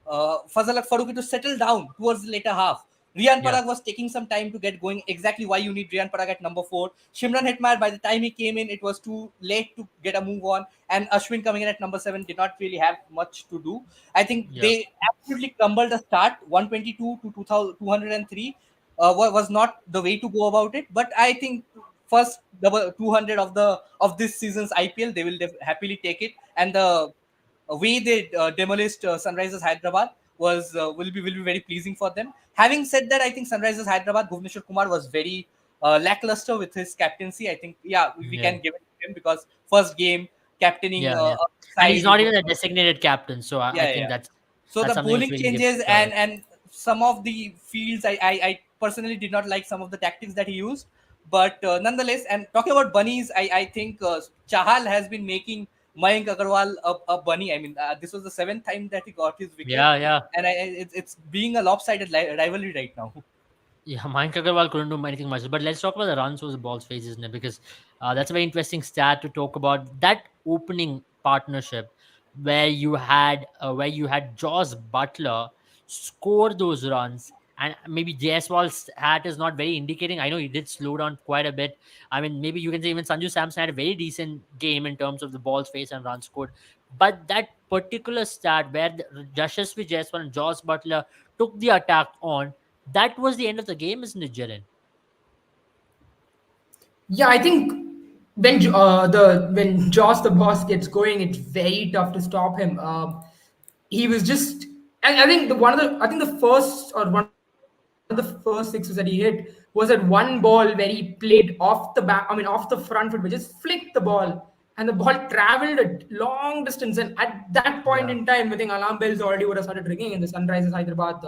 Fazalak Faruqi to settle down towards the later half. Riyan yeah, Parag was taking some time to get going. Exactly why you need Riyan Parag at number 4. Shimran Hetmeyer, by the time he came in, it was too late to get a move on. And Ashwin coming in at number 7 did not really have much to do. I think yeah, they absolutely crumbled the start. 122 to 203 was not the way to go about it. But I think first double 200 of this season's IPL, they will happily take it. And the way they demolished Sunrisers Hyderabad will be very pleasing for them. Having said that, I think Sunrisers Hyderabad, Bhuvneshwar Kumar was very lackluster with his captaincy. I think, yeah, we yeah, can give it to him because first game captaining yeah, yeah. a And side he's is not even a designated captain, so I yeah, think yeah. So that's the something which bowling we can give changes credit. and some of the fields, I personally did not like some of the tactics that he used, but nonetheless. And talking about bunnies, I think Chahal has been making Mayank Agarwal a bunny. I mean, this was the seventh time that he got his wicket, Yeah, yeah. and it's being a lopsided rivalry right now. Yeah, Mayank Agarwal couldn't do anything much. But let's talk about the runs versus balls phases now, because that's a very interesting stat to talk about. That opening partnership where you had Joss Butler score those runs, and maybe Jaiswal's hat is not very indicating. I know he did slow down quite a bit. I mean, maybe you can say even Sanju Samson had a very decent game in terms of the balls faced and runs scored. But that particular stat where Yashasvi Jaiswal and Joss Butler took the attack on, that was the end of the game, isn't it, Jaren? Yeah, I think when Josh the boss gets going, it's very tough to stop him. He was just, I think the first or one of the first sixes that he hit was that one ball where he played off the back, I mean off the front foot, but just flicked the ball, and the ball traveled a long distance. And at that point in Yeah. time, I think alarm bells already would have started ringing in the Sunrisers Hyderabad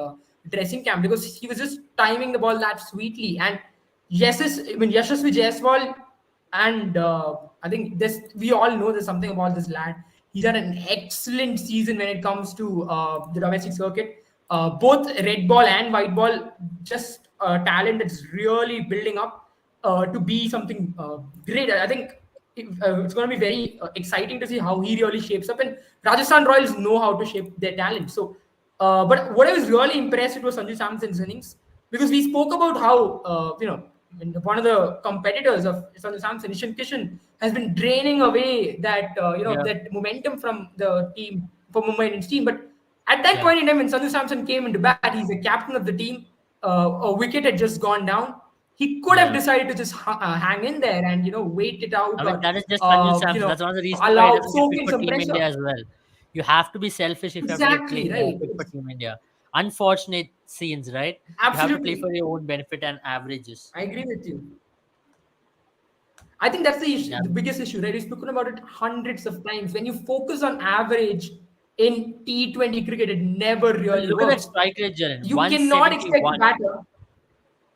dressing camp, because he was just timing the ball that sweetly. And Yashasvi Jaiswal, and I think this we all know there's something about this lad. He's had an excellent season when it comes to the domestic circuit. Both red ball and white ball, just talent that's really building up to be something great. I think it's going to be very exciting to see how he really shapes up. And Rajasthan Royals know how to shape their talent. So, but what I was really impressed with was Sanju Samson's innings, because we spoke about how when one of the competitors of Sanju Samson, Ishan Kishan, has been draining away that Yeah. that momentum from the team, for Mumbai Indians team. But at that Yeah. point in time, when Sanju Samson came into bat, he's the captain of the team. A wicket had just gone down. He could have Yeah. decided to just hang in there and wait it out, I mean, or that is just Sanju Samson. That's one of the reasons why he allow doesn't get soak picked in for some Team pressure. India as well. You have to be selfish if you have to Exactly right. picked for Team India. Unfortunate scenes, right? You have to play for Absolutely, your own benefit and averages. I agree with you. I think that's the issue, Yeah. the biggest issue, right? We've spoken about it hundreds of times. When you focus on average in T20 cricket, it never But really look at that works. strike rate, Jaren. You cannot expect a 171. batter.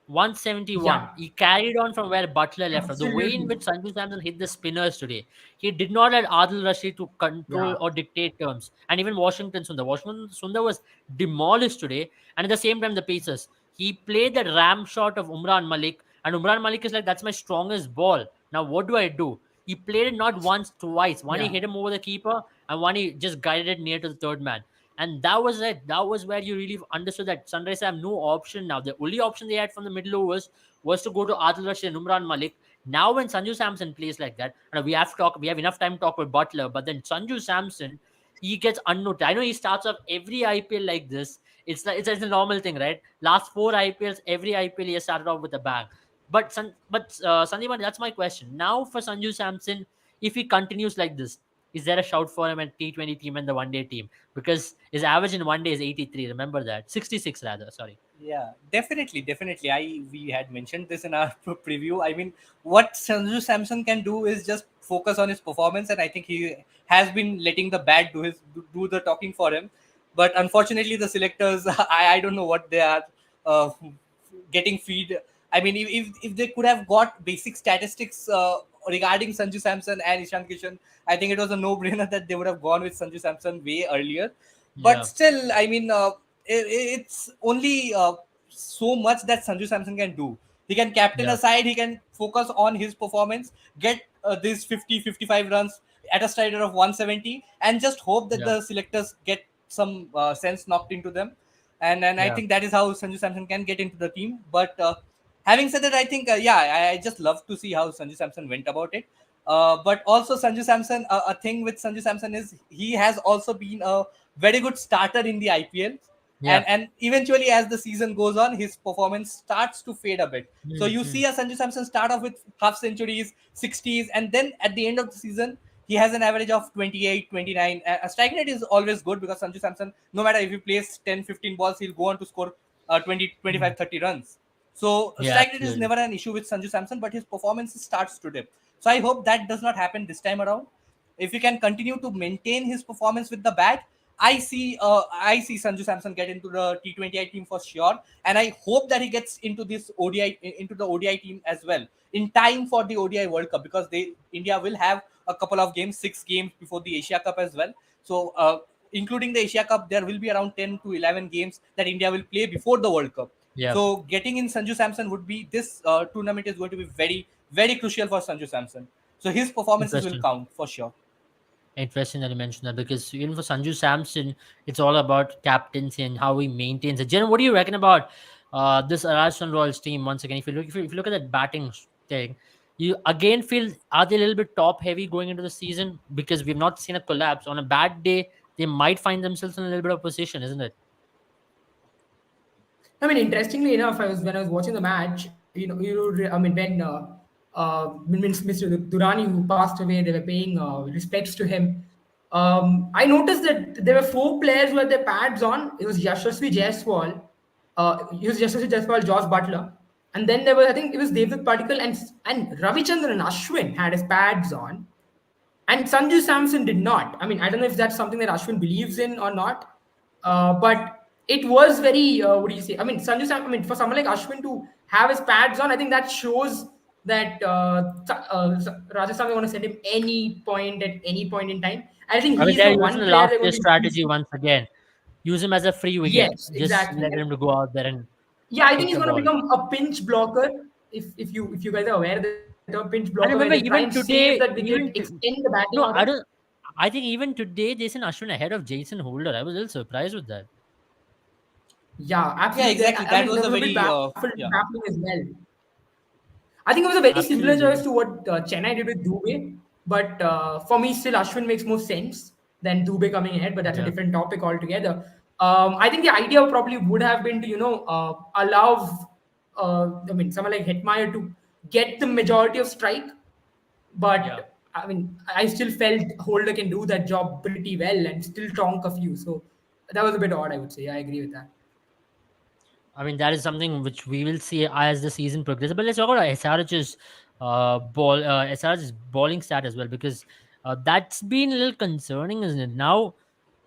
171. Yeah, He carried on from where Butler left off. The way in absolutely. which Sanju Samson hit the spinners today, he did not let Adil Rashid to Yeah, control or dictate terms. And even Washington Sundar. Washington Sundar was demolished today. And at the same time, the Pacers. He played that ram shot of Umran Malik. And Umran Malik is like, that's my strongest ball. Now, what do I do? He played it not once, twice. One he Yeah. hit him over the keeper, and one he just guided it near to the third man. And that was it. That was where you really understood that Sunrise have no option now. The only option they had from the middle overs was to go to Adil Rashid and Umran Malik. Now when Sanju Samson plays like that, and we have to talk. We have enough time to talk about Butler, but then Sanju Samson, he gets unnoticed. I know he starts off every IPL like this. It's a normal thing, right? Last four IPLs, every IPL he has started off with a bang. Sandeep, that's my question. Now for Sanju Samson, if he continues like this, is there a shout for him at T20 team and the one day team? Because his average in one day is 83. Remember that, 66 rather. Sorry. Yeah, definitely, definitely. We had mentioned this in our preview. I mean, what Sanju Samson can do is just focus on his performance, and I think he has been letting the bat do the talking for him. But unfortunately, the selectors, I don't know what they are uh, getting feed. I mean, if they could have got basic statistics regarding Sanju Samson and Ishan Kishan, I think it was a no-brainer that they would have gone with Sanju Samson way earlier. But Yeah, still, I mean, it's only so much that Sanju Samson can do. He can captain yeah, a side, he can focus on his performance, get these 50, 55 runs at a strider of 170, and just hope that yeah, the selectors get some sense knocked into them. And I yeah. think that is how Sanju Samson can get into the team. But having said that, I think, yeah, I just love to see how Sanju Samson went about it. But also, Sanju Samson, a thing with Sanju Samson is he has also been a very good starter in the IPL. Yeah. And eventually, as the season goes on, his performance starts to fade a bit. So you Mm-hmm. see a Sanju Samson start off with half centuries, 60s, and then at the end of the season, he has an average of 28, 29. A strike rate is always good because Sanju Samson, no matter if he plays 10, 15 balls, he'll go on to score 20, 25, 30 runs. So Yeah, strike rate is absolutely. never an issue with Sanju Samson, but his performance starts to dip. So I hope that does not happen this time around. If he can continue to maintain his performance with the bat, I see Sanju Samson get into the T20I team for sure, and I hope that he gets into this ODI into the ODI team as well in time for the ODI World Cup, because India will have a couple of games, 6 games before the Asia Cup as well. So including the Asia Cup, there will be around 10 to 11 games that India will play before the World Cup. Yeah. So getting in Sanju Samson would be this tournament is going to be very, very crucial for Sanju Samson. So his performances will Interesting. count for sure. Interesting that you mentioned that because even for Sanju Samson, it's all about captaincy and how he maintains it. Jen, what do you reckon about this Rajasthan Royals team? Once again, if you look at that batting thing, you again feel are they a little bit top heavy going into the season because we've not seen a collapse. On a bad day, they might find themselves in a little bit of position, isn't it? I mean, interestingly enough, when I was watching the match, I mean, when Mr. Durrani, who passed away, they were paying respects to him. I noticed that there were four players who had their pads on. It was Yashasvi Jaiswal, Josh Butler, and then there was, I think it was David Padikkal and Ravichandran Ashwin had his pads on. And Sanju Samson did not. I mean, I don't know if that's something that Ashwin believes in or not, but it was very, what do you say? I mean, I mean, for someone like Ashwin to have his pads on, I think that shows that Rajasthan want to send him any point at any point in time. I think I mean, he's they're the using one the player last they're year going to use. strategy once again. Use him as a free wicket. Yes, Just exactly. let him to go out there and Yeah, I think take he's the going to ball. become a pinch blocker. If you guys are aware of the term pinch blocker, where And they'll try remember, and even save that today, wicket, extend the batting no, order. I don't. I think even today they sent Ashwin ahead of Jason Holder. I was a little surprised with that. Yeah, Yeah, absolutely. exactly. I mean, That that was was a a bit very baffling yeah. as well. I think it was a very similar choice Absolutely. to what Chennai did with Dubey, but for me, still Ashwin makes more sense than Dubey coming ahead. But that's a Yeah. different topic altogether. I think the idea probably would have been to allow I mean someone like Hetmeyer to get the majority of strike, Yeah. but I mean I still felt Holder can do that job pretty well and still tonk a few. So that was a bit odd, I would say. I agree with that. I mean, that is something which we will see as the season progresses. But let's talk about SRH's SRH's bowling stat as well, because that's been a little concerning, isn't it? Now,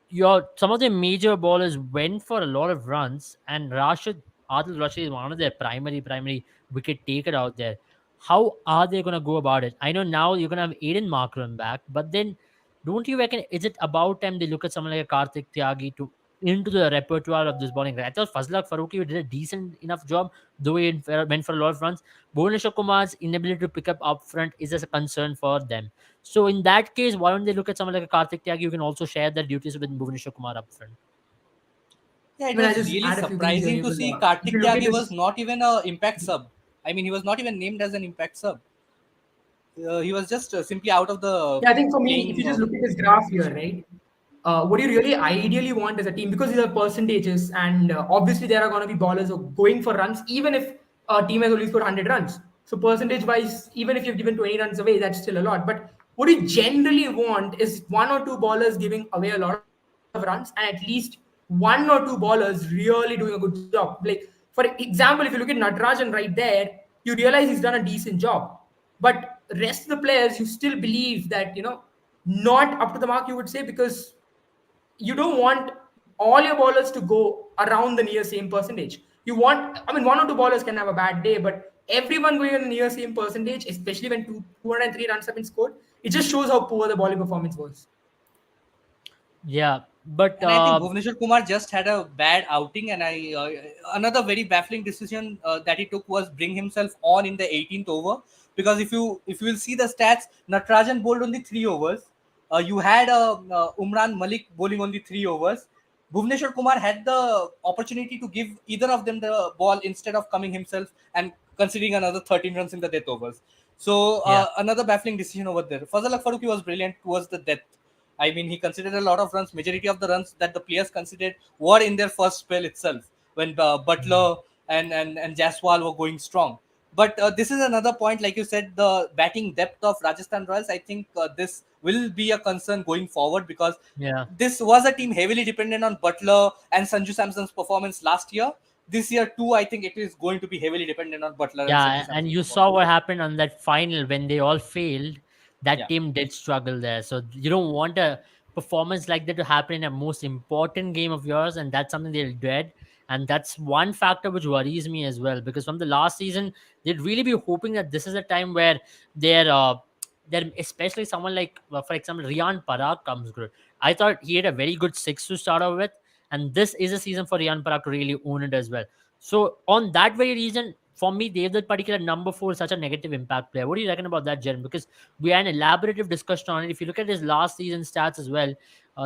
your some of the major bowlers went for a lot of runs, and Adil Rashid is one of their primary wicket taker out there. How are they gonna go about it? I know now you're gonna have Aiden Markram back, but then don't you reckon is it about time they look at someone like a Karthik Tyagi to into the repertoire of this bowling. I thought Fazlak Farooqi did a decent enough job, though he went for a lot of runs. Bhuvneshwar Kumar's inability to pick up front is a concern for them. So in that case, why don't they look at someone like a Karthik Tyagi who can also share their duties with Bhuvneshwar Kumar up front? Yeah, it I mean, I'll was just really add a few things here surprising to because see if Kartik you look at Tyagi was this, not even a impact sub. I mean, he was not even named as an impact sub. He was just simply out of the yeah, I think for me, if playing you just look at this graph here, position. right, what you really ideally want as a team, because these are percentages, and obviously there are going to be ballers who are going for runs, even if a team has only scored 100 runs. So percentage wise, even if you've given 20 runs away, that's still a lot. But what you generally want is one or two ballers giving away a lot of runs, and at least one or two ballers really doing a good job. Like for example, if you look at Natarajan right there, you realize he's done a decent job. But rest of the players, you still believe that not up to the mark, you would say, because you don't want all your bowlers to go around the near same percentage. You want, I mean, one or two bowlers can have a bad day, but everyone going on the near same percentage, especially when 203 runs have been scored, it just shows how poor the bowling performance was. Yeah, but And I think Bhuvneshwar Kumar just had a bad outing, and I another very baffling decision that he took was bring himself on in the 18th over, because if you will see the stats, Natarajan bowled only 3 overs. You had Umran Malik bowling only 3 overs. Bhuvneshwar Kumar had the opportunity to give either of them the ball instead of coming himself and considering another 13 runs in the death overs. So yeah, another baffling decision over there. Fazal Faruqi was brilliant towards the death. I mean, he considered a lot of runs. Majority of the runs that the players considered were in their first spell itself when Butler and Jaswal were going strong. But this is another point, like you said, the batting depth of Rajasthan Royals. I think this will be a concern going forward, because yeah. this was a team heavily dependent on Butler and Sanju Samson's performance last year. This year too, I think it is going to be heavily dependent on Butler and Sanju Yeah, and Samson's you saw performance. what happened on that final when they all failed. That Yeah. team did struggle there. So you don't want a performance like that to happen in a most important game of yours, and that's something they'll dread. And that's one factor which worries me as well, because from the last season, they'd really be hoping that this is a time where they're especially someone like, for example, Riyan Parag comes good. I thought he had a very good six to start off with, and this is a season for Riyan Parag to really own it as well. So on that very reason, for me, Devdutt particular number four is such a negative impact player. What do you reckon about that, Jen? Because we had an elaborative discussion on it. If you look at his last season stats as well,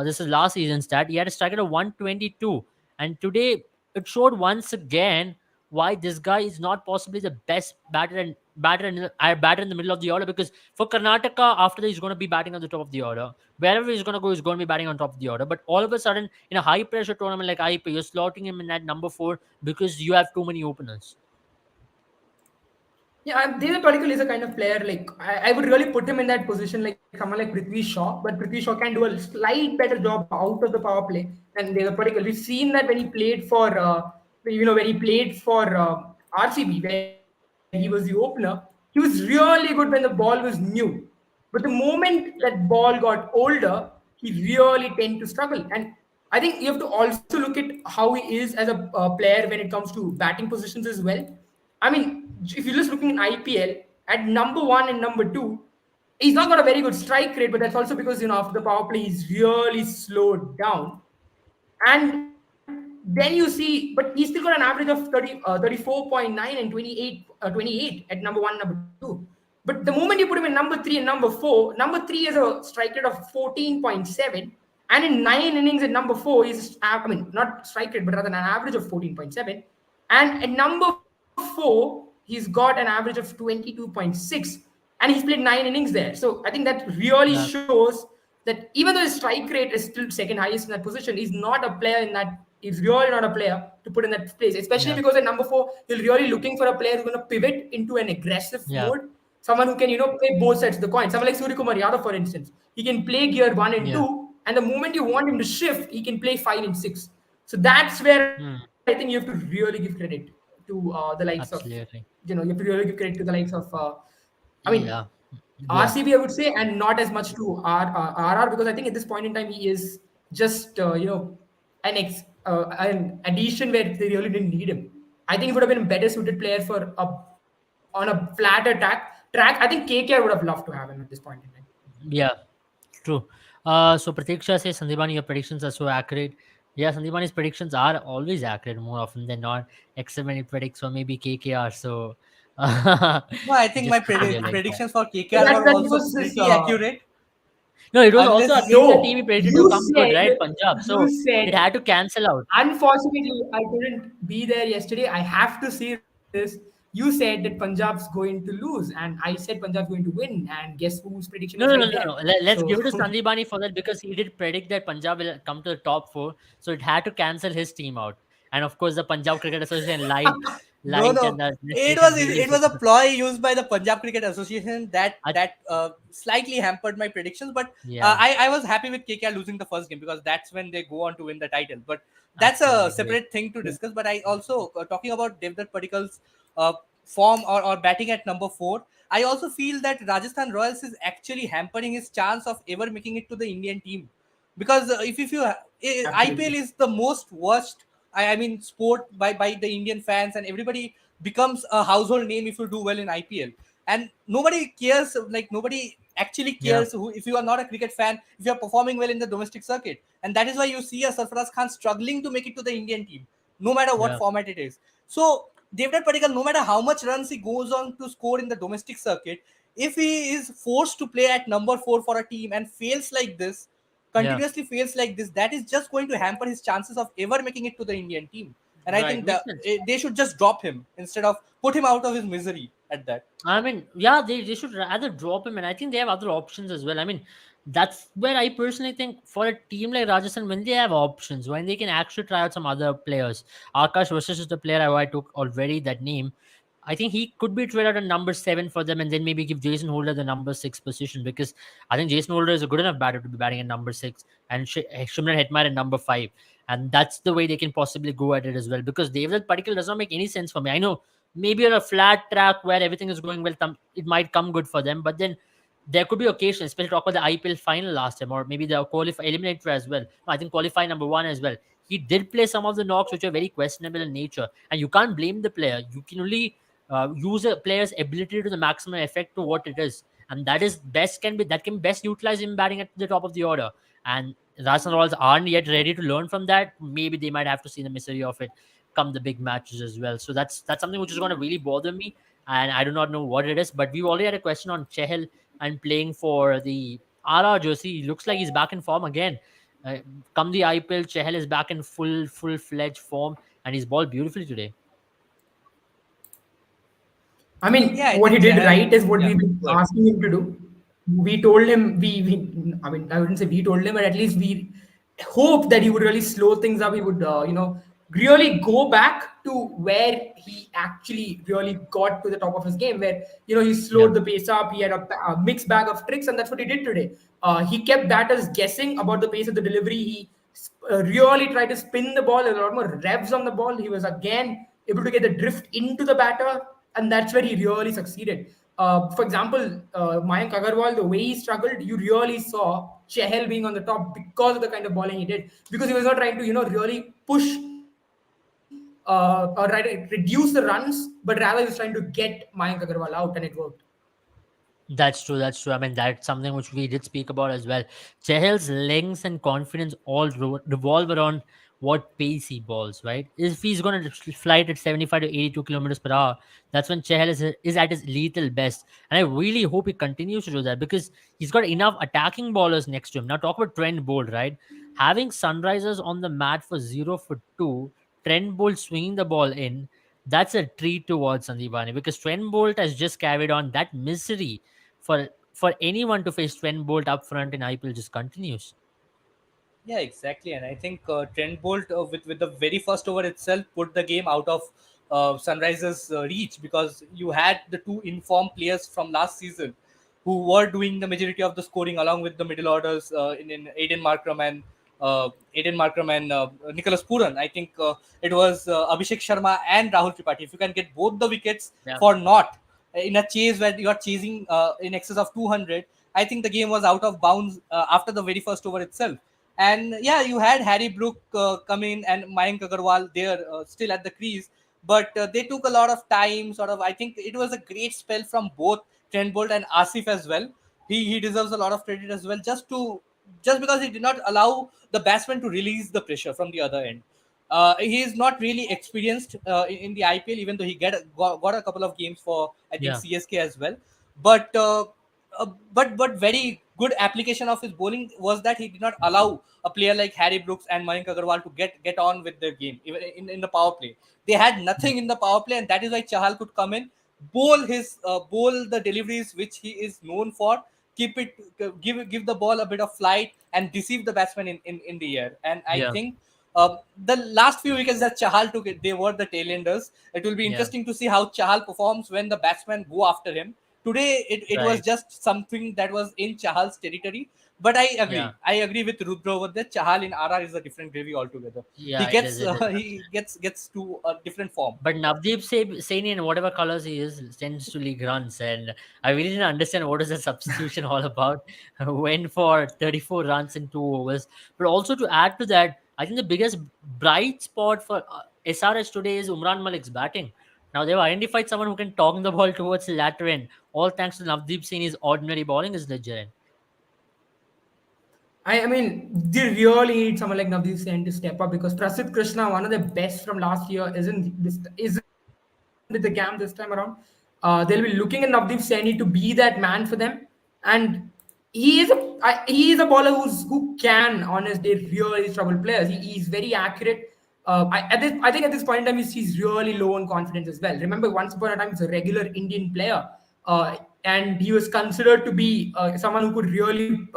this is last season stat. He had a strike rate of 122, and today it showed once again why this guy is not possibly the best batter in the middle of the order. Because for Karnataka, after that, he's going to be batting on the top of the order. Wherever he's going to go, he's going to be batting on top of the order. But all of a sudden, in a high pressure tournament like IPL, you're slotting him in that number four because you have too many openers. Yeah, David Padikkal is a kind of player like I would really put him in that position like someone like Prithvi Shaw, but Prithvi Shaw can do a slight better job out of the power play than David Padikkal. We've seen that when he played for when he played for RCB, where he was the opener, he was really good when the ball was new. But the moment that ball got older, he really tend to struggle. And I think you have to also look at how he is as a player when it comes to batting positions as well. I mean, if you're just looking at IPL, at number one and number two, he's not got a very good strike rate, but that's also because after the power play he's really slowed down. And then you see, but he's still got an average of 34.9 and 28 at number one, number two. But the moment you put him in number three and number three has a strike rate of 14.7, and in 9 innings at number four, I mean, not strike rate, but rather an average of 14.7. And at number four, he's got an average of 22.6, and he's played 9 innings there. So I think that really Yeah, shows that even though his strike rate is still second highest in that position, he's not a player in that. He's really not a player to put in that place, especially yeah, because at number four, you're really looking for a player who's going to pivot into an aggressive yeah, mode. Someone who can, play both sides of the coin. Someone like Surya Kumar Yadav, for instance, he can play gear one and yeah. two, and the moment you want him to shift, he can play five and six. So that's where I think you Hmm, have to really give credit to the likes of, absolutely. you have to really give credit to the likes of, I mean, Yeah, yeah, RCB, I would say, and not as much to RR, because I think at this point in time he is just an addition where they really didn't need him. I think he would have been a better suited player for on a flatter track. I think KKR would have loved to have him at this point in time. yeah. True. So Pratiksha says, Sandibani, your predictions are so accurate. Yeah, Sandipani's predictions are always accurate more often than not, except when he predicts for maybe KKR. So No, I he think my just can't be like that. predictions for So KKR were that also was his. pretty accurate, No, it was also unless against the team he No, predicted to you come good, said right? Punjab. you So it said. had to cancel out. Unfortunately, I couldn't be there yesterday. I have to see this. You said that Punjab's going to lose, and I said Punjab's going to win. And guess whose prediction was No, no, right no, no, there? no. Let's So give it to Sandipani for that because he did predict that Punjab will come to the top four. So it had to cancel his team out. And of course, the Punjab Cricket Association no, lied, no. and the administration really. It was a ploy used by the Punjab Cricket Association that I, slightly hampered my predictions. But yeah, I was happy with KKR losing the first game because that's when they go on to win the title. But that's a absolutely great. separate thing to discuss. But I also talking about Devdutt Padikal's uh, form or batting at number 4. I also feel that Rajasthan Royals is actually hampering his chance of ever making it to the Indian team because if you IPL absolutely. is the most worst I mean sport by the Indian fans and everybody becomes a household name if you do well in IPL and nobody cares like nobody actually Yeah, cares who if you are not a cricket fan if you are performing well in the domestic circuit and that is why you see a Sarfaraz Khan struggling to make it to the Indian team no matter what yeah, format it is. So Devdutt Padikkal, no matter how much runs he goes on to score in the domestic circuit, if he is forced to play at number 4 for a team and fails like this, yeah. continuously fails like this, that is just going to hamper his chances of ever making it to the Indian team. And I Right, think makes that sense. they should just drop him instead of put him out of his misery at that. I mean, yeah, they should rather drop him, and I think they have other options as well. I mean, that's where I personally think for a team like Rajasthan, when they have options, when they can actually try out some other players. Akash versus is the player I took already that name. I think he could be traded at number 7 for them, and then maybe give Jason Holder the number 6 position because I think Jason Holder is a good enough batter to be batting at number 6, and Shimran Hetmyer at number 5, and that's the way they can possibly go at it as well. Because David Particle does not make any sense for me. I know maybe on a flat track where everything is going well, it might come good for them. But then there could be occasions, especially talk about the IPL final last time, or maybe the qualify eliminator as well. No, I think qualify number 1 as well. He did play some of the knocks which are very questionable in nature, and you can't blame the player. You can only use a player's ability to the maximum effect to what it is, and that can best utilize him batting at the top of the order. And Rajasthan Royals aren't yet ready to learn from that. Maybe they might have to see the misery of it come the big matches as well. So that's something which is going to really bother me, and I do not know what it is. But we already had a question on Chehel and playing for the RR jersey. He looks like he's back in form again. Uh, Come the IPL, Chehel is back in full fledged form, and he's balled beautifully today. I mean, Yeah, I what he think did Chahal. right is what Yeah, we've been go ahead. asking him to do. We told him, I mean, I wouldn't say we told him, but at least we hoped that he would really slow things up. He would, really go back to where he actually really got to the top of his game, where, he Yeah, slowed the pace up. He had a mixed bag of tricks, and that's what he did today. He kept batters guessing about the pace of the delivery. He really tried to spin the ball. There were a lot more revs on the ball. He was again able to get the drift into the batter, and that's where he really succeeded. For example, Mayank Agarwal, the way he struggled, you really saw Chehel being on the top because of the kind of bowling he did. Because he was not trying to, really push or try to reduce the runs, but rather he was trying to get Mayank Agarwal out, and it worked. that's true. That's true. I mean, that's something which we did speak about as well. Chehel's length and confidence all revolve around what pace he balls, right? If he's going to fly at 75 to 82 kilometers per hour, that's when Chehel is at his lethal best. And I really hope he continues to do that because he's got enough attacking bowlers next to him. Now, talk about Trent Bolt, right? Having Sunrisers on the mat for 0 for 2, Trent Bolt swinging the ball in, that's a treat towards Sandeep because Trent Bolt has just carried on that misery for anyone to face Trent Bolt up front in IPL just continues. Yeah, exactly. And I think Trent Bolt, with the very first over itself, put the game out of Sunrisers' reach because you had the two informed players from last season who were doing the majority of the scoring along with the middle orders in Aiden Markram and Nicholas Puran. I think it was Abhishek Sharma and Rahul Tripathi. If you can get both the wickets Yeah. for not in a chase where you are chasing in excess of 200, I think the game was out of bounds after the very first over itself. And yeah, you had Harry Brook come in and Mayank Agarwal there still at the crease, but they took a lot of time. Sort of, I think it was a great spell from both Trent Bolt and Asif as well. He deserves a lot of credit as well, just to just because he did not allow the batsman to release the pressure from the other end. He is not really experienced in the IPL, even though got a couple of games for, I think, Yeah, CSK as well. But but very good application of his bowling was that he did not allow a player like Harry Brooks and Mayank Agarwal to get on with their game even in the power play. They had nothing in the power play, and that is why Chahal could come in, bowl the deliveries which he is known for, keep it give the ball a bit of flight and deceive the batsman in the air. And I yeah, think the last few wickets that Chahal took, they were the tailenders. It will be yeah. interesting to see how Chahal performs when the batsmen go after him. Today, it was Right. just something that was in Chahal's territory. But I Yeah, agree. I agree with Rudra over there. Chahal in RR is a different gravy altogether. yeah. It is. It is. He gets to a different form. But Navdeep Saini, in whatever colors he is, tends to league runs, and I really didn't understand what is the substitution all about. Went for 34 runs in 2 overs, but also to add to that, I think the biggest bright spot for SRH today is Umran Malik's batting. Now they've identified someone who can tong the ball towards the latter end, all thanks to Navdeep Saini's ordinary bowling, is legit. I mean, they really need someone like Navdeep Sen to step up because Prasidh Krishna, one of the best from last year, isn't with the camp this time around. They'll be looking at Navdeep Saini to be that man for them, and he is a bowler who can on his day really trouble players. He's very accurate. I think at this point in time he's really low on confidence as well. Remember, once upon a time he's a regular Indian player, and he was considered to be someone who could really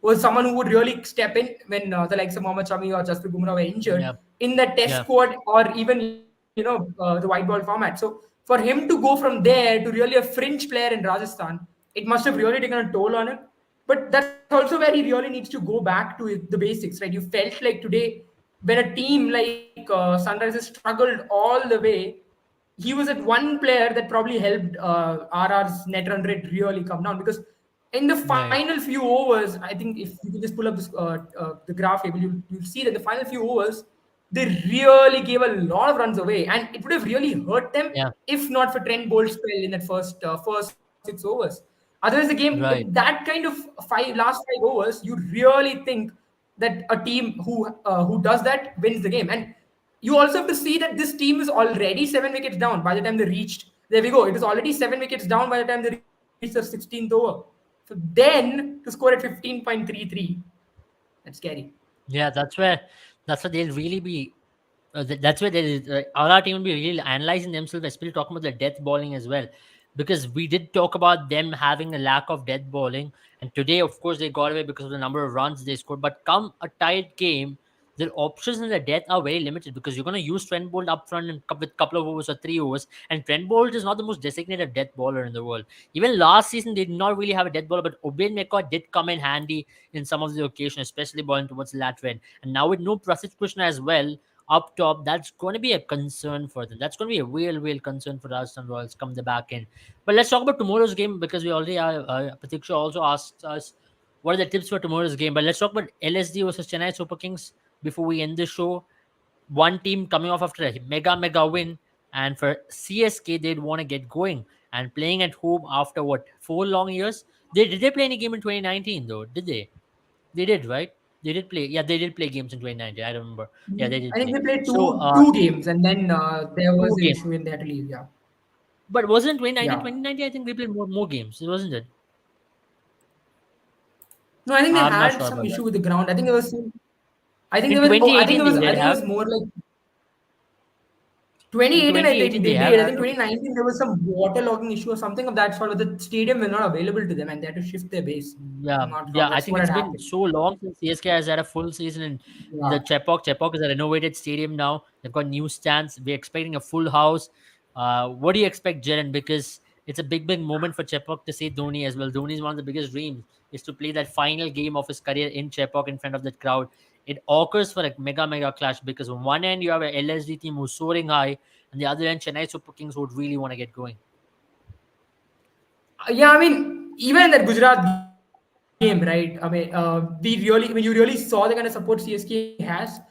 was someone who would really step in when the likes of Mohammad Shami or Jasprit Bumrah were injured Yeah, in the Test yeah, squad or even the white ball format. So for him to go from there to really a fringe player in Rajasthan, it must have really taken a toll on him. But that's also where he really needs to go back to the basics, right? You felt like today when a team like Sunrisers struggled all the way, he was at one player that probably helped RR's net run rate really come down because in the right. final few overs, I think if you can just pull up the graph table, you'll see that the final few overs they really gave a lot of runs away, and it would have really hurt them Yeah, if not for Trent Bolt's spell in that first 6 overs. Otherwise, the game that right. kind of last 5 overs, you really think that a team who does that wins the game. And you also have to see that this team is already 7 wickets down by the time they reached. There we go. It is already 7 wickets down by the time they reached their 16th over. So then to score at 15.33, that's scary. Yeah, that's where they'll really be. That's where our team will be really analyzing themselves, especially talking about the death bowling as well, because we did talk about them having a lack of death bowling, and today, of course, they got away because of the number of runs they scored. But come a tight game, their options in the death are very limited because you're going to use Trent Bolt up front and with couple of overs or 3 overs, and Trent Bolt is not the most designated death bowler in the world. Even last season, they did not really have a death bowler, but Obaid Mekwa did come in handy in some of the occasions, especially bowling towards the latter end. And now with no Prasidh Krishna as well up top, that's going to be a concern for them. That's going to be a real concern for Rajasthan Royals come the back end. But let's talk about tomorrow's game because we already Pratiksha also asked us what are the tips for tomorrow's game. But let's talk about LSD versus Chennai Super Kings before we end the show. One team coming off after a mega win, and for CSK they'd want to get going and playing at home after what 4 long years. Did they play any game in 2019 though? Did they? They did, right? They did play. Yeah, they did play games in 2019. I remember. Yeah, they I did think play. they played So, two games, and then there was two an games. issue and they had to leave. Yeah, But wasn't 2019, yeah. 2019? I think they played more games, wasn't it? No, I think they I'm not had sure some about that. issue with the ground. I think there was. I think In there was. Oh, I think 2018, there they was. I did think it have. was more like In 2018. I 2018, think they they have did. I had. think 2019 there was some waterlogging issue or something of that sort. Where the stadium was not available to them, and they had to shift their base. If Yeah, I'm not yeah. wrong. I That's think what it's had been happened. so long since CSK has had a full season in the Yeah. Chepauk. Chepauk is a renovated stadium now. They've got new stands. We're expecting a full house. What do you expect, Jaren? Because it's a big moment for Chepauk to see Dhoni as well. Dhoni's one of the biggest dreams is to play that final game of his career in Chepauk in front of that crowd. It occurs for a mega clash because on one end you have a LSD team who's soaring high, and the other end Chennai Super Kings would really want to get going. Yeah, I mean, even in that Gujarat game, right? I mean, when you really saw the kind of support CSK has,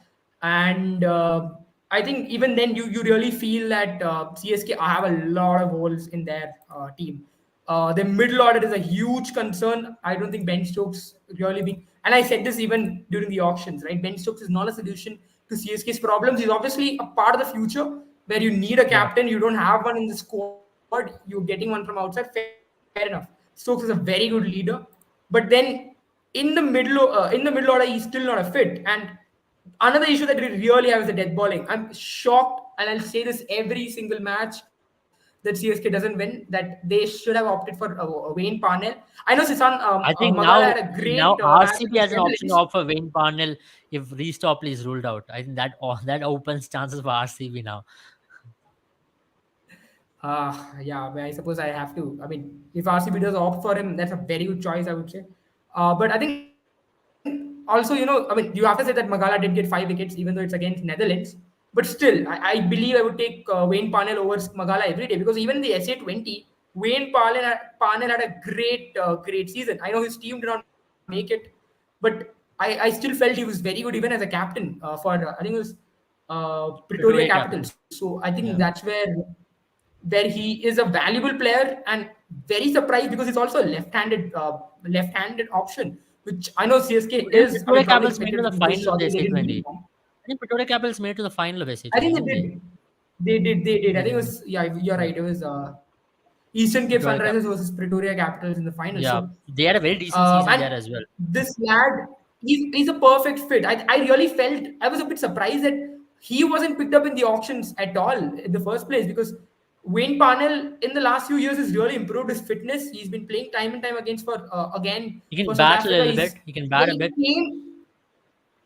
and I think even then you really feel that CSK have a lot of holes in their team. The middle order is a huge concern. I don't think Ben Stokes really being, and I said this even during the auctions, right? Ben Stokes is not a solution to CSK's problems. He's obviously a part of the future where you need a Yeah, captain. You don't have one in the squad. You're getting one from outside. Fair enough. Stokes is a very good leader, but then in the middle order, he's still not a fit. And another issue that we really have is the death balling. I'm shocked, and I'll say this every single match that CSK doesn't win, that they should have opted for Wayne Parnell. I know Sisan I think Magala had a great now match RCB against has an option to Netherlands. offer Wayne Parnell if Restopley is ruled out. I think that opens chances for RCB now. Yeah, but I suppose I have to. I mean, if RCB does opt for him, that's a very good choice, I would say. But I think also, I mean, you have to say that Magala did get 5 wickets, even though it's against Netherlands. But still, I believe I would take Wayne Parnell over Magala every day, because even in the SA20, Parnell had a great season. I know his team did not make it, but I still felt he was very good even as a captain for I think it was Pretoria Pretoria Capitals. Capitals. So I think Yeah. that's where he is a valuable player, and very surprised because he's also a left-handed option, which I know CSK Didn't is. I mean, Pretoria probably Capitals made it expected to to the do this final of the shortly. They didn't need SA20? him. I think Pretoria Capitals made it to the final of I think SA20, they didn't they? did. They did. I think it Yeah. was, yeah. You're right. It was Eastern Cape Pretoria Sunrisers Capitals. versus Pretoria Capitals in the final. Yeah, So, they had a very decent season and there as well. this lad, he's a perfect fit. I really felt, I was a bit surprised that he wasn't picked up in the auctions at all in the first place, because Wayne Parnell in the last few years has really improved his fitness. He's been playing time and time against for again He can for South bat a Africa. little He's bit. He can bat a very bit. clean.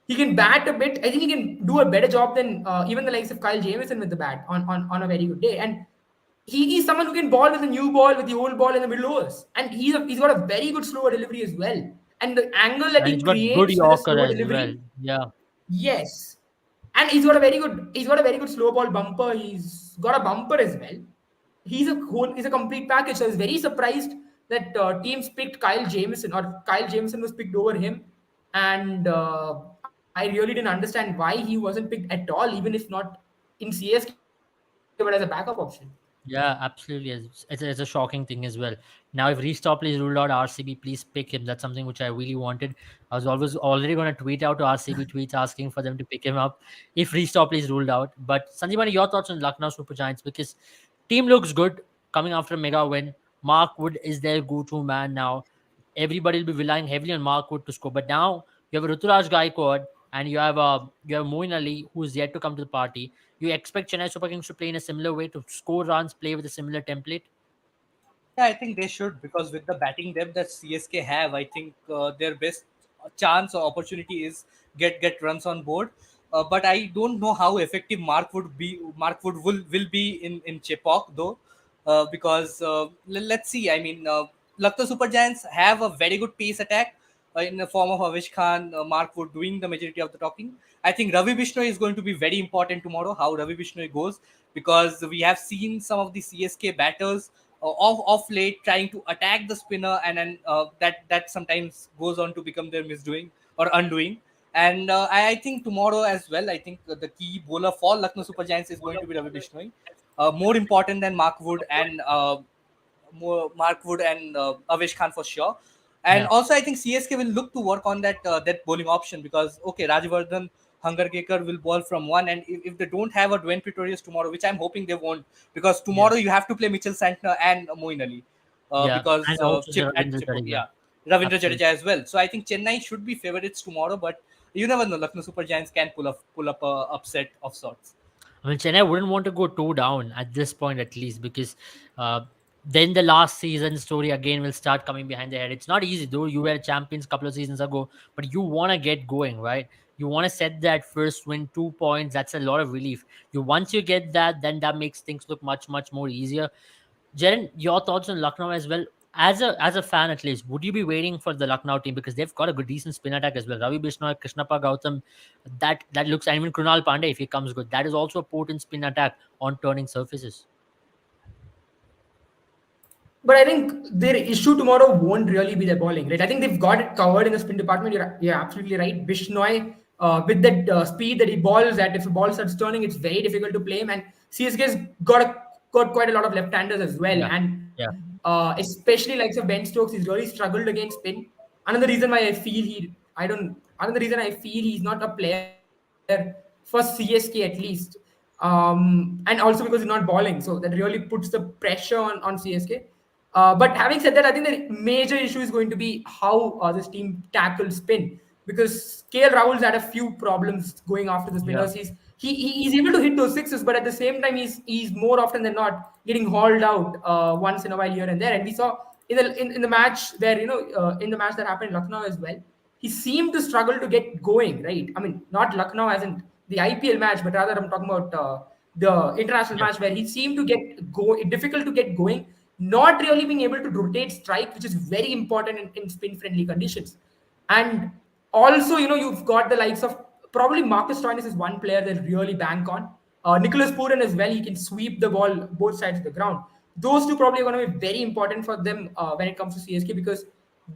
He can bat a bit. I think he can do a better job than even the likes of Kyle Jamieson with the bat on a very good day. And he is someone who can ball with the new ball, with the old ball in the middle overs. And he's got a very good slower delivery as well. And the angle that And he he's got good creates with the Yorker slower as well. delivery, Yeah. yes. And he's got a very good slow ball bumper. He's got a bumper as well. He's a complete package. So I was very surprised that teams picked Kyle Jamieson, or Kyle Jamieson was picked over him. And I really didn't understand why he wasn't picked at all, even if not in CSK, but as a backup option. Yeah, absolutely. It's a shocking thing as well. Now, if Restopley is ruled out, RCB, please pick him. That's something which I really wanted. I was always already going to tweet out to RCB tweets asking for them to pick him up if Restopley is ruled out. But Sandeepani, your thoughts on Lucknow Super Giants? Because team looks good coming after a mega win. Mark Wood is their go-to man now. Everybody will be relying heavily on Mark Wood to score. But now you have Ruturaj Gaikwad and you have Moin Ali, who is yet to come to the party. You expect Chennai Super Kings to play in a similar way, to score runs, play with a similar template? Yeah, I think they should, because with the batting depth that CSK have, I think their best chance or opportunity is get runs on board. But I don't know how effective Mark Wood will be in Chepauk though, because let's see. I mean, Lucknow Super Giants have a very good pace attack in the form of Avish Khan, Mark Wood doing the majority of the talking. I think Ravi Bishnoi is going to be very important tomorrow, how Ravi Bishnoi goes, because we have seen some of the CSK batters of late trying to attack the spinner, and then that sometimes goes on to become their misdoing or undoing. And I think tomorrow as well, I think the key bowler for Lucknow Super Giants is going to be Ravi Bishnoi, more important than Mark Wood and Avesh Khan for sure. And Yeah. also, I think CSK will look to work on that bowling option, because okay, Rajvardhan Hangarkar will bowl from one, and if they don't have a Dwayne Pretorius tomorrow, which I'm hoping they won't, because Yeah. tomorrow you have to play Mitchell Santner and Moin Ali, Yeah. because And also Chip at Ravindra Chip, Jadeja. yeah, Ravindra Absolutely. Jadeja as well. So I think Chennai should be favorites tomorrow, but you never know. Lucknow Super Giants can pull up a upset of sorts. I mean, Chennai wouldn't want to go two down at this point, at least, because uh, then the last season story again will start coming behind their head. It's not easy, though. You were champions a couple of seasons ago, but you want to get going, right? You want to set that first win, 2 points. That's a lot of relief. Once you get that, then that makes things look much more easier. Jaren, your thoughts on Lucknow as well. As a fan, at least, would you be waiting for the Lucknow team, because they've got a good decent spin attack as well? Ravi Bishnoi, Krishnappa Gautam, that looks, and even Krunal Pandey, if he comes good, that is also a potent spin attack on turning surfaces. But I think their issue tomorrow won't really be their bowling, right? I think they've got it covered in the spin department. You're absolutely right. Bishnoi, with that speed that he balls at, if the ball starts turning, it's very difficult to play him. And CSK's got quite a lot of left-handers as well. Yeah, And yeah, especially like so Ben Stokes, he's really struggled against spin. Another reason why I feel another reason I feel he's not a player for CSK at least. And also because he's not bowling, so that really puts the pressure on CSK. But having said that, I think the major issue is going to be how this team tackles spin, because KL Rahul's had a few problems going after the Yeah. spinners. He's able to hit those sixes, but at the same time, he's more often than not getting hauled out once in a while here and there. And we saw in the match where in the match that happened in Lucknow as well, he seemed to struggle to get going. Right? I mean, not Lucknow as in the IPL match, but rather I'm talking about the international Yeah. match where he seemed to get difficult to get going, not really being able to rotate strike, which is very important in spin friendly conditions. And also, you've got the likes of probably Marcus Stoinis is one player that really bank on. Nicholas Puran as well, he can sweep the ball both sides of the ground. Those two probably are going to be very important for them when it comes to CSK, because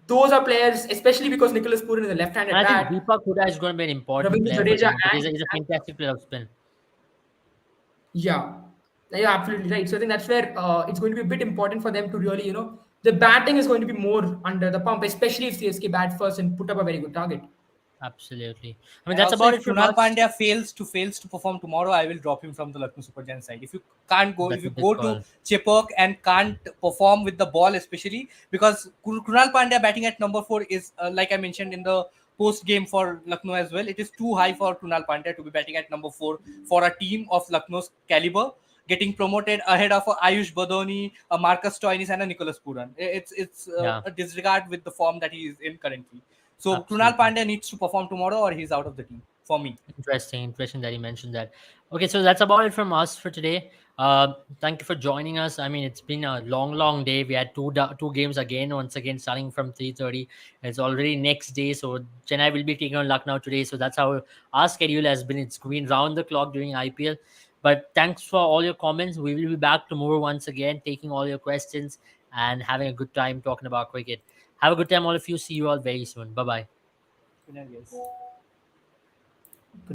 those are players, especially because Nicholas Puran is a And left-handed I think bat. Deepak Huda is going to be an important Ravindra player for Jadeja them because he's a and fantastic player of spin. yeah, yeah, absolutely right. So I think that's where it's going to be a bit important for them to really, the batting is going to be more under the pump, especially if CSK bat first and put up a very good target. Absolutely. I mean, And that's also, about if it from Krunal us. Pandya fails to perform tomorrow, I will drop him from the Lucknow Super Giants side. If you can't go, if That's a you big go to call. Chepauk and can't perform with the ball, especially because Krunal Pandya batting at number 4 is, like I mentioned in the post game for Lucknow as well, it is too high for Krunal Pandya to be batting at number 4 for a team of Lucknow's caliber, getting promoted ahead of Ayush Badoni, Marcus Stoinis, and a Nicholas Puran. It's Yeah, a disregard with the form that he is in currently. So Krunal absolutely. Pandya needs to perform tomorrow, or he's out of the team for me. Interesting that you mentioned that. Okay, so that's about it from us for today. Thank you for joining us. I mean, it's been a long day. We had two games again. Once again, starting from 3:30. It's already next day. So Chennai will be taking on Lucknow today. So that's how our schedule has been. It's been round the clock during IPL. But thanks for all your comments. We will be back tomorrow once again, taking all your questions and having a good time talking about cricket. Have a good time, all of you. See you all very soon. Bye bye. Yes.